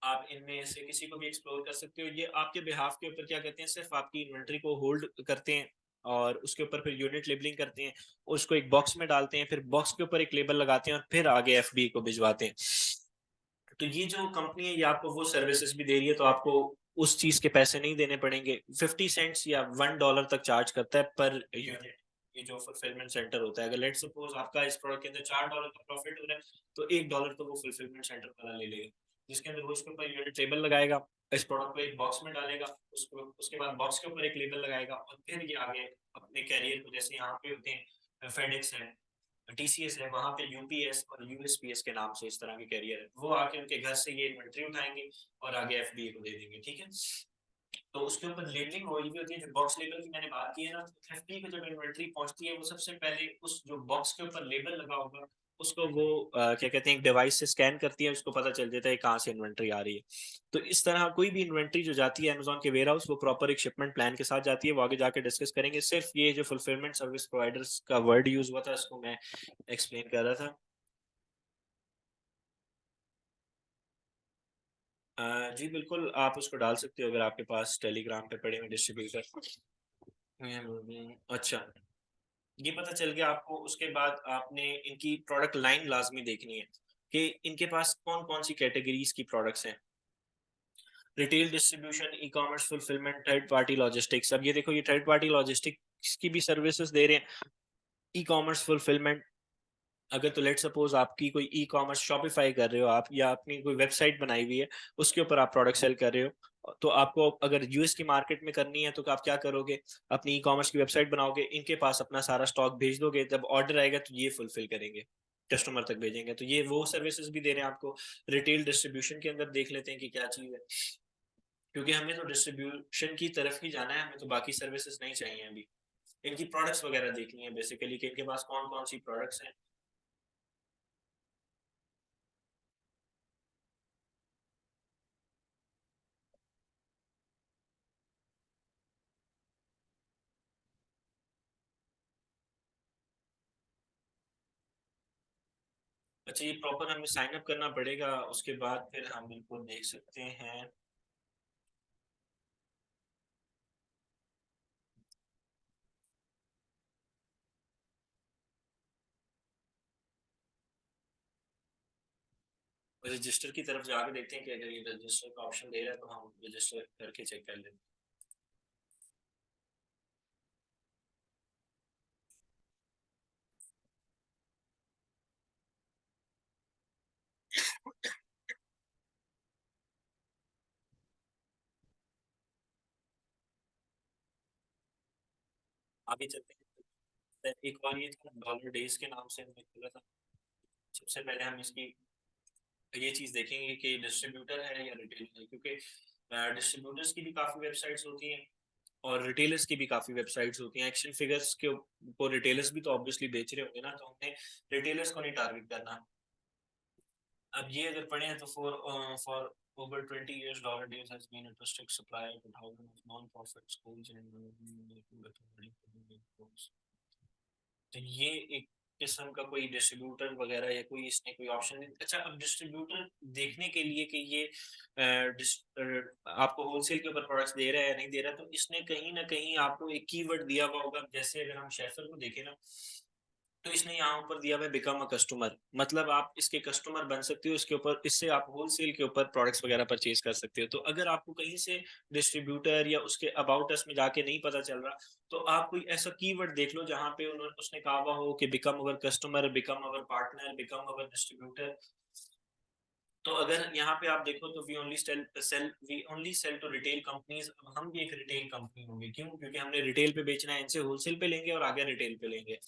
आप इनमें से किसी को भी एक्सप्लोर कर सकते हो। ये आपके बिहाफ के ऊपर क्या करते हैं, सिर्फ आपकी इन्वेंट्री को होल्ड करते हैं और उसके ऊपर फिर यूनिट लेबलिंग करते हैं, उसको एक बॉक्स में डालते हैं, फिर बॉक्स के ऊपर एक लेबल लगाते हैं और फिर आगे एफबी को भिजवाते हैं। तो ये जो कंपनी है, ये आपको वो सर्विसेज भी दे रही है, तो आपको उस चीज के पैसे नहीं देने पड़ेंगे। 50 सेंट्स या $1 तक चार्ज करता है पर यूनिट, ये जो फुलफिलमेंट सेंटर होता है। अगर लेट सपोज आपका इस प्रोडक्ट के अंदर $4 का प्रॉफिट हो रहा है, तो $1 तो वो फुलफिलमेंट सेंटर वाला ले लेगा, जिसके अंदर वो उसके ऊपर यूनिट लेबल लगाएगा, इस प्रोडक्ट को एक बॉक्स में डालेगा, उसको उसके बाद बॉक्स के ऊपर एक लेबल लगाएगा और फिर ये आगे अपने कैरियर को, जैसे यहाँ पे होते हैं फेडेक्स है, टीसीएस है, वहां पे यूपीएस और यूएसपीएस के नाम से इस तरह के कैरियर है, वो आके उनके घर से ये इन्वेंट्री उठाएंगे और आगे एफबीए को दे देंगे। ठीक है, तो उसके ऊपर लेबलिंग वही भी होती है जो बॉक्स लेबल की मैंने बात की है ना। एफबीए को जब इन्वेंट्री पहुंचती है, वो सबसे पहले उस जो बॉक्स के ऊपर लेबल लगा होगा, उसको वो क्या कहते हैं, एक डिवाइस से स्कैन करती है, उसको पता चल जाता है कहाँ से इन्वेंट्री आ रही है। तो इस तरह कोई भी इन्वेंट्री जो जाती है अमेजोन के वेयर हाउस, वो प्रॉपर एक शिपमेंट प्लान के साथ जाती है। वो आगे जाके डिस्कस करेंगे। सिर्फ ये जो फुलफिलमेंट सर्विस प्रोवाइडर्स का वर्ड यूज हुआ था, इसको मैं एक्सप्लेन कर रहा था। जी बिल्कुल, आप उसको डाल सकते हो अगर आपके पास टेलीग्राम पे पड़े हुए डिस्ट्रीब्यूटर। अच्छा, ये पता चल गया आपको। उसके बाद आपने इनकी प्रोडक्ट लाइन लाजमी देखनी है कि इनके पास कौन कौन सी कैटेगरीज की प्रोडक्ट्स हैं। Retail distribution, e commerce, fulfilment, third party logistics. अब ये देखो, ये थर्ड पार्टी लॉजिस्टिक्स की भी सर्विसेज दे रहे हैं, ई कॉमर्स, फुलफिलमेंट। अगर तो लेट सपोज आपकी कोई ई कॉमर्स शॉपिफाई कर रहे हो आप, या अपनी कोई वेबसाइट बनाई हुई है, उसके ऊपर आप प्रोडक्ट सेल कर रहे हो, तो आपको अगर यूएस की मार्केट में करनी है, तो आप क्या करोगे, अपनी ई कॉमर्स की वेबसाइट बनाओगे, इनके पास अपना सारा स्टॉक भेज दोगे, जब ऑर्डर आएगा तो ये फुलफिल करेंगे, कस्टमर तक भेजेंगे। तो ये वो सर्विसेज भी दे रहे हैं आपको। रिटेल डिस्ट्रीब्यूशन के अंदर देख लेते हैं कि क्या चीज़ है, क्योंकि हमें तो डिस्ट्रीब्यूशन की तरफ ही जाना है, हमें तो बाकी सर्विसेज नहीं चाहिए अभी। इनकी प्रोडक्ट्स वगैरह देखनी है बेसिकली कि इनके पास कौन कौन सी प्रोडक्ट्स हैं। अच्छा, ये प्रॉपर हमें साइन अप करना पड़ेगा, उसके बाद फिर हम इनको देख सकते हैं। रजिस्टर की तरफ जाकर देखते हैं कि अगर ये रजिस्टर का ऑप्शन दे रहा है, तो हम रजिस्टर करके चेक कर लेते हैं। आगे चलते हैं। एक और ये था डॉलर डेज के नाम से हमने खोला था। सबसे पहले हम इसकी ये चीज़ देखेंगे कि डिस्ट्रीब्यूटर है या रिटेलर है, क्योंकि डिस्ट्रीब्यूटर्स की भी काफ़ी वेबसाइट्स होती हैं और रिटेलर्स की भी काफ़ी वेबसाइट्स होती हैं। एक्शन फिगर्स के ऊपर रिटेलर्स भी तो ऑब्वियसली बेच रहे होंगे ना, तो हमने रिटेलर्स को नहीं टारगेट करना। अब ये अगर पढ़े तो for over 20 years, Dollar Days has been a trusted supplier to thousands of non-profit schools and तो ये एक किस्म का कोई डिस्ट्रीब्यूटर वगैरह या कोई इसने कोई ऑप्शन नहीं। अच्छा, अब डिस्ट्रीब्यूटर देखने के लिए कि ये आपको होलसेल के ऊपर प्रोडक्ट्स दे रहा है या नहीं दे रहा, तो इसने कहीं ना कहीं आपको एक कीवर्ड दिया हुआ होगा। जैसे अगर हम शेफर को देखें ना, तो इसने यहाँ ऊपर दिया हुआ है बिकम अ कस्टमर, मतलब आप इसके कस्टमर बन सकते हो। इसके ऊपर इससे आप होलसेल के ऊपर प्रोडक्ट्स वगैरह परचेज कर सकते हो। तो अगर आपको कहीं से डिस्ट्रीब्यूटर या उसके अबाउट अस में जाके नहीं पता चल रहा, तो आप कोई ऐसा कीवर्ड देख लो जहाँ पे उन्होंने उसने कहा हुआ हो कि become our customer, become our partner, become our distributor. तो अगर यहाँ पे आप देखो तो we only sell to retail companies. हम भी एक रिटेल कंपनी होंगे, क्यों? क्योंकि हमने रिटेल पे बेचना है, इनसे होलसेल पे लेंगे और आगे रिटेल पे लेंगे।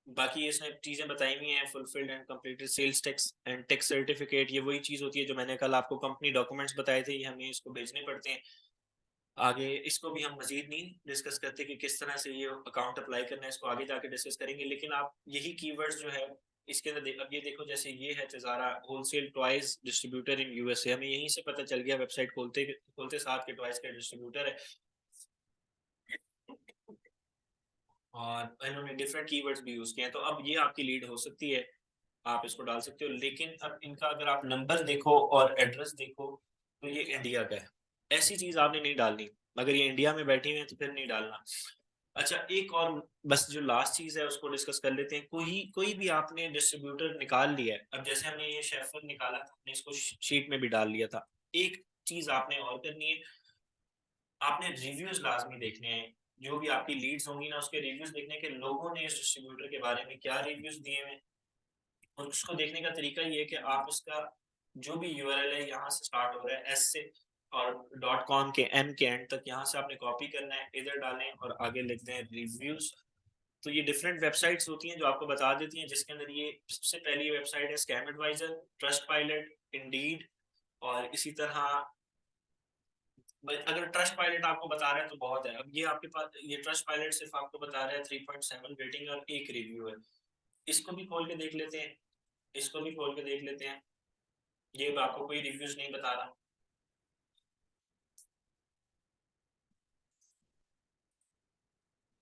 बाकी इसने चीजें बताई हुई हैं, fulfilled and completed sales tax and tax certificate. ये वही चीज होती है जो मैंने कल आपको कंपनी डॉक्यूमेंट्स बताए थे, ये हमें इसको भेजने पड़ते हैं। आगे इसको भी हम मजीद नहीं डिस्कस करते कि किस तरह से ये अकाउंट अप्लाई करना है, इसको आगे जाके डिस्कस करेंगे। लेकिन आप यही कीवर्ड्स जो है इसके अंदर अब ये देखो, जैसे ये है तेजारा wholesale toys distributor in USA, हमें यहीं से पता चल गया वेबसाइट खोलते खोलते साथ के टॉयज का डिस्ट्रीब्यूटर है। और इन्होंने डिफरेंट कीवर्ड्स भी यूज किए हैं, तो अब ये आपकी लीड हो सकती है, आप इसको डाल सकते हो। लेकिन अब इनका अगर आप नंबर देखो और एड्रेस देखो, तो ये इंडिया का है। ऐसी चीज आपने नहीं डालनी। अगर ये इंडिया में बैठी हुई है तो फिर नहीं डालना। अच्छा, एक और बस जो लास्ट चीज है उसको डिस्कस कर लेते हैं। कोई कोई भी आपने डिस्ट्रीब्यूटर निकाल लिया है, अब जैसे हमने ये शेफर निकाला था, हमने इसको शीट में भी डाल लिया था। एक चीज आपने और करनी है, आपने रिव्यूज लाजमी देखने हैं। जो भी आपकी लीड्स होंगी ना, उसके रिव्यूज देखने के लोगों ने इस डिस्ट्रीब्यूटर के बारे में क्या रिव्यूज दिए हैं। और उसको देखने का तरीका ये है कि आप उसका जो भी यूआरएल है, यहाँ से स्टार्ट हो रहा है एस से और डॉट कॉम के एम के एंड तक, यहाँ से आपने कॉपी करना है, इधर डालें और आगे लिखते हैं रिव्यूज। तो ये डिफरेंट वेबसाइट्स होती हैं जो आपको बता देती हैं, जिसके अंदर ये सबसे पहली वेबसाइट है ScamAdviser, Trustpilot, Indeed. और इसी तरह अगर ट्रस्ट पायलट आपको बता रहा है तो बहुत है। अब ये आपके पास ये ट्रस्ट पायलट सिर्फ आपको बता रहा है 3.7 रेटिंग और एक रिव्यू है। इसको भी खोल के देख लेते हैं, इसको भी खोल के देख लेते हैं। ये आपको कोई रिव्यूज नहीं बता रहा।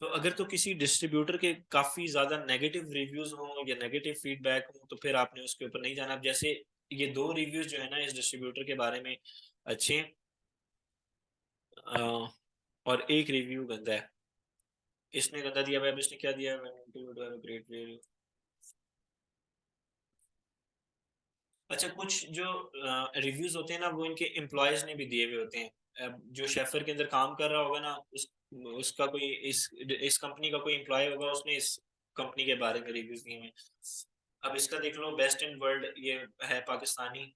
तो अगर तो किसी डिस्ट्रीब्यूटर के काफी ज्यादा नेगेटिव रिव्यूज हों या नेगेटिव फीडबैक हो, तो फिर आपने उसके ऊपर नहीं जाना। अब जैसे ये दो रिव्यूज जो है ना इस डिस्ट्रीब्यूटर के बारे में अच्छे हैं, और एक रिव्यू गंदा है। इसने गंदा दिया हुआ है। अब इसने क्या दिया है? Great review. अच्छा, कुछ जो रिव्यूज होते हैं ना, वो इनके एम्प्लॉयज ने भी दिए हुए होते हैं। अब जो शेफर के अंदर काम कर रहा होगा ना, उसका कोई इस कंपनी का कोई एम्प्लॉय होगा, उसने इस कंपनी के बारे में रिव्यूज दिए हैं। अब इसका देख लो, बेस्ट इन वर्ल्ड, ये है पाकिस्तानी।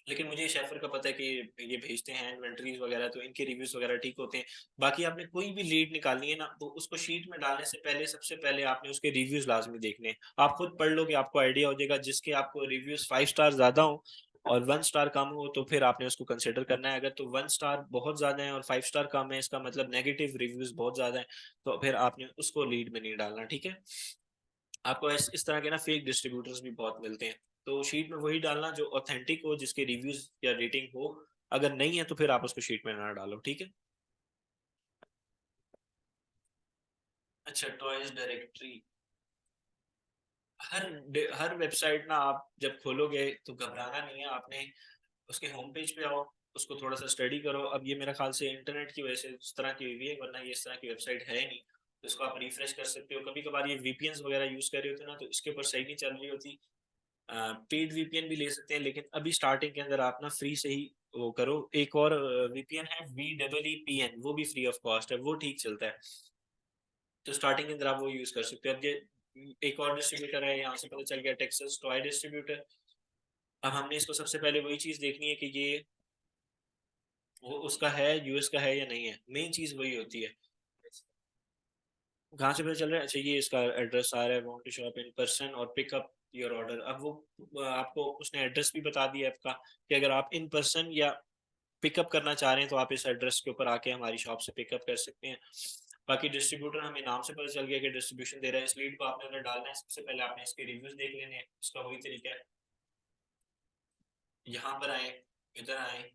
लेकिन मुझे शेफर का पता है कि ये भेजते हैं इन्वेंटरीज वगैरह, तो इनके रिव्यूज वगैरह ठीक होते हैं। बाकी आपने कोई भी लीड निकालनी है ना, तो उसको शीट में डालने से पहले सबसे पहले आपने उसके रिव्यूज लाजमी देखने हैं। आप खुद पढ़ लो कि आपको आइडिया हो जाएगा। जिसके आपको रिव्यूज 5 स्टार ज्यादा हो और 1 स्टार कम हो, तो फिर आपने उसको कंसिडर करना है। अगर तो 1 स्टार बहुत ज्यादा है और 5 स्टार कम है, इसका मतलब नेगेटिव रिव्यूज बहुत ज्यादा है, तो फिर आपने उसको लीड में नहीं डालना। ठीक है? आपको इस तरह के ना फेक डिस्ट्रीब्यूटर्स भी बहुत मिलते हैं। तो शीट में वही डालना जो ऑथेंटिक हो, जिसके रिव्यूज या रेटिंग हो। अगर नहीं है तो फिर आप उसको शीट में ना डालो। ठीक है? अच्छा, टॉयज डायरेक्टरी। हर हर वेबसाइट ना आप जब खोलोगे तो घबराना नहीं है। आपने उसके होम पेज पे आओ, उसको थोड़ा सा स्टडी करो। अब ये मेरा ख्याल से इंटरनेट की वजह से इस तरह की हुई है, वरना ये इस तरह की वेबसाइट है नहीं। तो इसको आप रिफ्रेश कर सकते हो। कभी कभार ये वीपीएन वगैरह यूज कर रहे होते हैं ना, तो इसके ऊपर सही नहीं चल रही होती। पेड वीपीएन भी ले सकते हैं, लेकिन अभी स्टार्टिंग के अंदर आप ना फ्री से ही वो करो। एक और वीपीएन है VEEPN, वो भी फ्री ऑफ कॉस्ट है, वो ठीक चलता है। तो स्टार्टिंग के अंदर आप वो यूज कर सकते हो। अब ये एक और डिस्ट्रीब्यूटर है, यहाँ से पता चल गया टेक्सास टॉय डिस्ट्रीब्यूटर। अब हमने इसको सबसे पहले वही चीज देखनी है कि ये वो उसका है, यूएस का है या नहीं है। मेन चीज वही होती है। कहाँ से पता चल रहा है? अच्छा, ये इसका एड्रेस आ रहा है, want to shop in person और पिक अप योर ऑर्डर। अब वो आपको उसने एड्रेस भी बता दिया आपका कि अगर आप इन पर्सन या पिकअप करना चाह रहे हैं तो आप इस एड्रेस के ऊपर आके हमारी शॉप से पिकअप कर सकते हैं। बाकी डिस्ट्रीब्यूटर हमें नाम से पता चल गया कि डिस्ट्रीब्यूशन दे रहा है। इस लीड को आपने अंदर डालना है, सबसे पहले आपने इसके रिव्यूज देख लेने हैं। इसका वही तरीका है, यहाँ पर आए, इधर आए,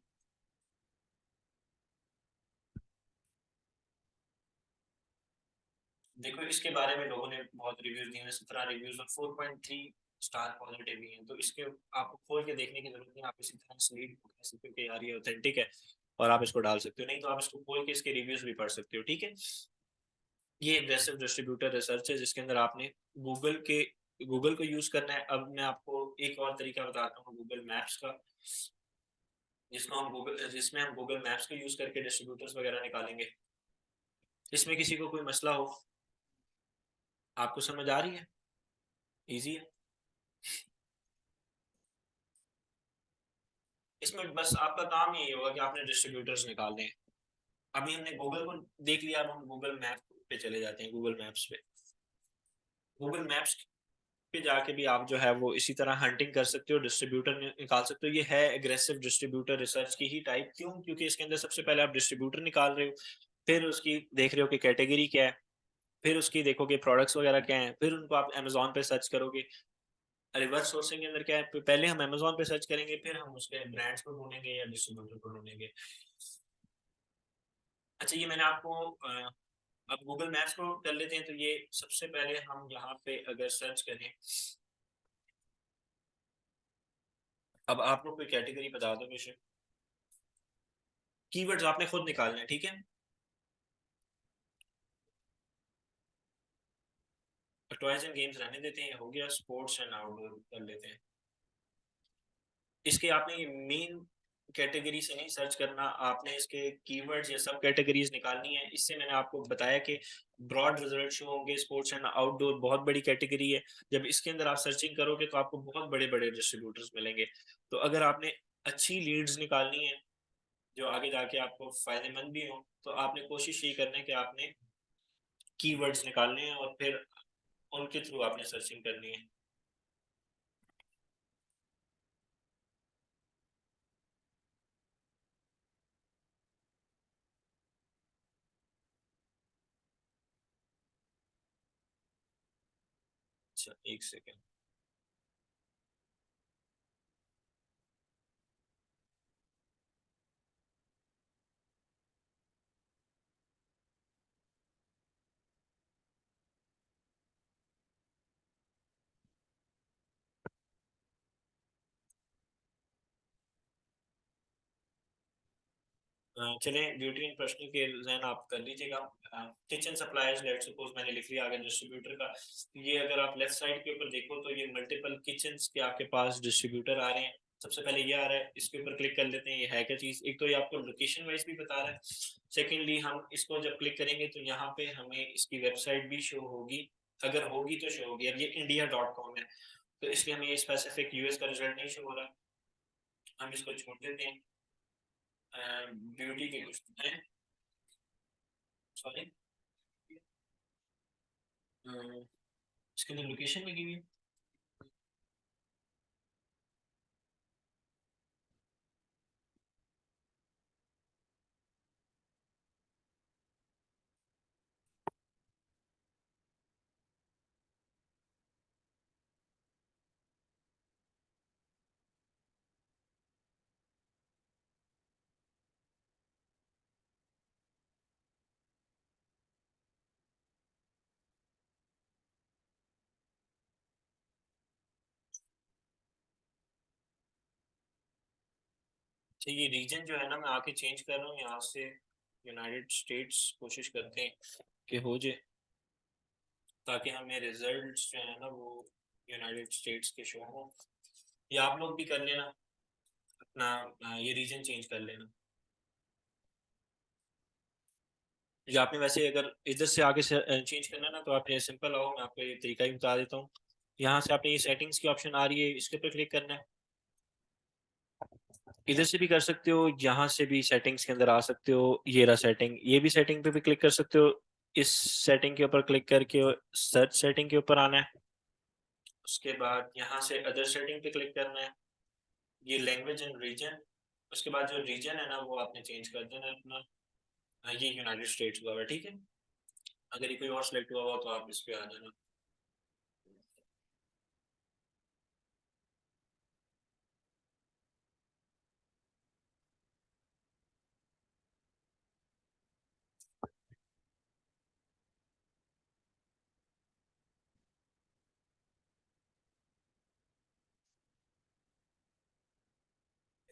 देखो इसके बारे में लोगों ने बहुत रिव्यूज दिए हैं, 17 रिव्यूज और 4.3 स्टार पॉजिटिव भी हैं। तो इसके आपको खोल के देखने की जरूरत नहीं, आप इसी तरह से लीड को कह सकते हो कि यार ये ऑथेंटिक है और आप इसको डाल सकते हो। नहीं तो आप इसको खोल के इसके रिव्यूज भी पढ़ सकते हो। ठीक है, ये एग्रेसिव डिस्ट्रीब्यूटर रिसर्च है जिसके अंदर आपने गूगल को यूज करना है। अब मैं आपको एक और तरीका बताता हूँ गूगल मैप्स का, जिसमें हम गूगल मैप्स का यूज करके डिस्ट्रीब्यूटर्स वगैरह निकालेंगे। इसमें किसी को कोई मसला हो, आपको समझ आ रही है? इजी है। इसमें बस आपका काम यही होगा कि आपने डिस्ट्रीब्यूटर्स निकालने हैं। अभी हमने गूगल को देख लिया, अब हम गूगल मैप पे चले जाते हैं। गूगल मैप्स पे, गूगल मैप्स पे जाके भी आप जो है वो इसी तरह हंटिंग कर सकते हो, डिस्ट्रीब्यूटर निकाल सकते हो। ये है एग्रेसिव डिस्ट्रीब्यूटर रिसर्च की ही टाइप। क्यों? क्योंकि इसके अंदर सबसे पहले आप डिस्ट्रीब्यूटर निकाल रहे हो, फिर उसकी देख रहे हो कि कैटेगरी क्या है, फिर उसकी देखोगे प्रोडक्ट्स वगैरह क्या हैं, फिर उनको आप अमेजोन पे सर्च करोगे। रिवर्स सोर्सिंग के अंदर क्या है, पहले हम अमेजोन पे सर्च करेंगे, फिर हम उसके ब्रांड्स को ढूंढेंगे या डिस्ट्रीब्यूटर को ढूंढेंगे। अच्छा, ये मैंने आपको अब गूगल मैप्स को कर लेते हैं। तो ये सबसे पहले हम यहाँ पे अगर सर्च करें, अब आप लोग कोई कैटेगरी बता दो मुझे, कीवर्ड्स आपने खुद निकालने हैं। ठीक है, टॉयज एंड गेम्स रहने देते हैं, हो गया। स्पोर्ट्स एंड आउटडोर कर लेते हैं। इसके आपने मेन कैटेगरी से नहीं सर्च करना, आपने इसके कीवर्ड्स या सब कैटेगरीज निकालनी है। इससे मैंने आपको बताया कि ब्रॉड रिजल्ट शो होंगे। स्पोर्ट्स एंड आउटडोर बहुत बड़ी कैटेगरी है, जब इसके अंदर आप सर्चिंग करोगे तो आपको बहुत बड़े बड़े डिस्ट्रीब्यूटर्स मिलेंगे। तो अगर आपने अच्छी लीड्स निकालनी है जो आगे जाके आपको फायदेमंद भी हो, तो आपने कोशिश यही करना है कि आपने कीवर्ड्स निकालने हैं और फिर उनके थ्रू आपने सर्चिंग करनी है। अच्छा, एक सेकेंड। चलें, beauty and personal care design आप कर लीजिएगा। किचन सप्लायर्स, लेट्स सपोज मैंने लिख लिया आगे डिस्ट्रीब्यूटर का। ये अगर आप लेफ्ट साइड के ऊपर देखो तो ये मल्टीपल किचन्स के आपके पास डिस्ट्रीब्यूटर आ रहे हैं। सबसे पहले ये आ रहा है, इसके ऊपर क्लिक कर लेते हैं। ये है क्या चीज़? एक तो ये आपको लोकेशन वाइज भी बता रहा है। सेकेंडली हम इसको जब क्लिक करेंगे तो यहाँ पे हमें इसकी वेबसाइट भी शो होगी, अगर होगी तो शो होगी। अब ये india.com है तो इसलिए हमें ये स्पेसिफिक यूएस का रिजल्ट नहीं शो हो रहा, हम इसको छोड़ देते हैं। ब्यूटी के कुछ हैं, सॉरी, इसके अंदर लोकेशन लगी हुई है। अच्छा, ये रीजन जो है ना मैं आके चेंज कर रहा हूँ यहाँ से, यूनाइटेड स्टेट्स कोशिश करते हैं कि हो जाए, ताकि हमें रिजल्ट्स जो है ना वो यूनाइटेड स्टेट्स के शो हो। या आप लोग भी कर लेना अपना, ये रीजन चेंज कर लेना। या आपने वैसे अगर इधर से आगे चेंज करना है ना तो आप ये सिंपल आओ, मैं आपको ये तरीका ही बता देता हूँ। यहाँ से आपने ये सेटिंग्स की ऑप्शन आ रही है, इसके ऊपर क्लिक करना है। इधर से भी कर सकते हो, यहाँ से भी सेटिंग्स के अंदर आ सकते हो। ये रहा सेटिंग, ये भी सेटिंग पे भी क्लिक कर सकते हो। इस सेटिंग के ऊपर क्लिक करके सर्च सेटिंग के ऊपर आना है। उसके बाद यहाँ से अदर सेटिंग पे क्लिक करना है, ये लैंग्वेज एंड रीजन। उसके बाद जो रीजन है ना वो आपने चेंज कर देना है अपना, ये यूनाइटेड स्टेट्स हुआ है, ठीक है। अगर ये कोई और सिलेक्ट हुआ हो तो आप इस पे आ जाना।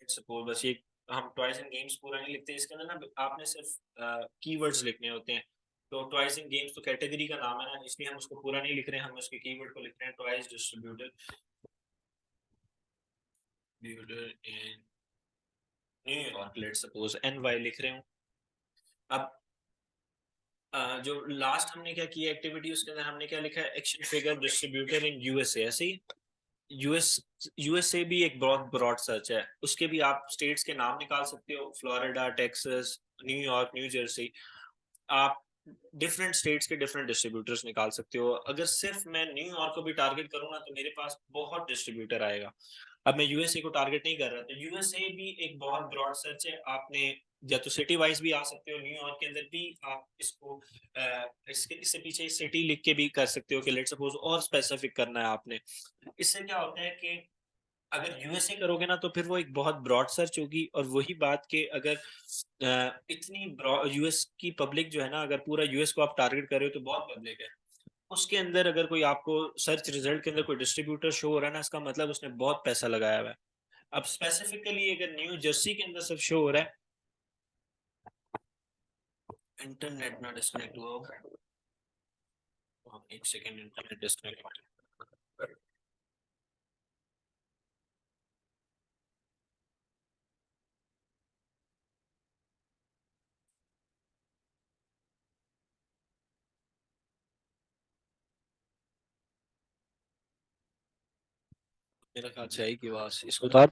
सपोज बस ये हम टॉयज एंड गेम्स पूरा नहीं लिखते, इसके अंदर ना आपने सिर्फ कीवर्ड्स लिखने होते हैं। तो टॉयज एंड गेम्स तो कैटेगरी का नाम है ना, इसलिए हम उसको पूरा नहीं लिख रहे हैं, हम उसके कीवर्ड को लिख रहे हैं। Toys distributor in New York, let's suppose NY लिख रहे हूँ। अब जो लास्ट हमने क्या किया एक्टिविटी, उसके अंदर हमने क्या लिखा है, एक्शन फिगर डिस्ट्रीब्यूटर इन USA, ऐसे ही। यूएस यूएसए भी एक बहुत ब्रॉड सर्च है, उसके भी आप स्टेट्स के नाम निकाल सकते हो, Florida, Texas, New York, new Jersey. आप डिफरेंट स्टेट्स के डिफरेंट डिस्ट्रीब्यूटर्स निकाल सकते हो। अगर सिर्फ मैं न्यूयॉर्क को भी टारगेट करूँ ना तो मेरे पास बहुत डिस्ट्रीब्यूटर आएगा। अब मैं यूएसए को टारगेट नहीं कर रहा, तो यूएसए भी एक बहुत ब्रॉड सर्च है। आपने या तो सिटी वाइज भी आ सकते हो, न्यूयॉर्क के अंदर भी आप इसको इससे पीछे सिटी लिख के भी कर सकते हो कि लेट्स सपोज और स्पेसिफिक करना है आपने। इससे क्या होता है कि अगर यूएसए करोगे ना तो फिर वो एक बहुत ब्रॉड सर्च होगी, और वही बात के अगर इतनी यूएस की पब्लिक जो है ना, अगर पूरा यूएस को आप टारगेट कर रहे हो तो बहुत पब्लिक है। उसके अंदर अगर कोई आपको सर्च रिजल्ट के अंदर कोई डिस्ट्रीब्यूटर शो हो रहा है ना, इसका मतलब उसने बहुत पैसा लगाया हुआ है। अब स्पेसिफिकली अगर न्यू जर्सी के अंदर सब शो हो रहा है, इंटरनेट ना डिस्कनेक्ट हुआ होगा, एक सेकेंड, इंटरनेट डिस्कनेक्ट। मेरा ख्याल से आई कि आवाज इसको था।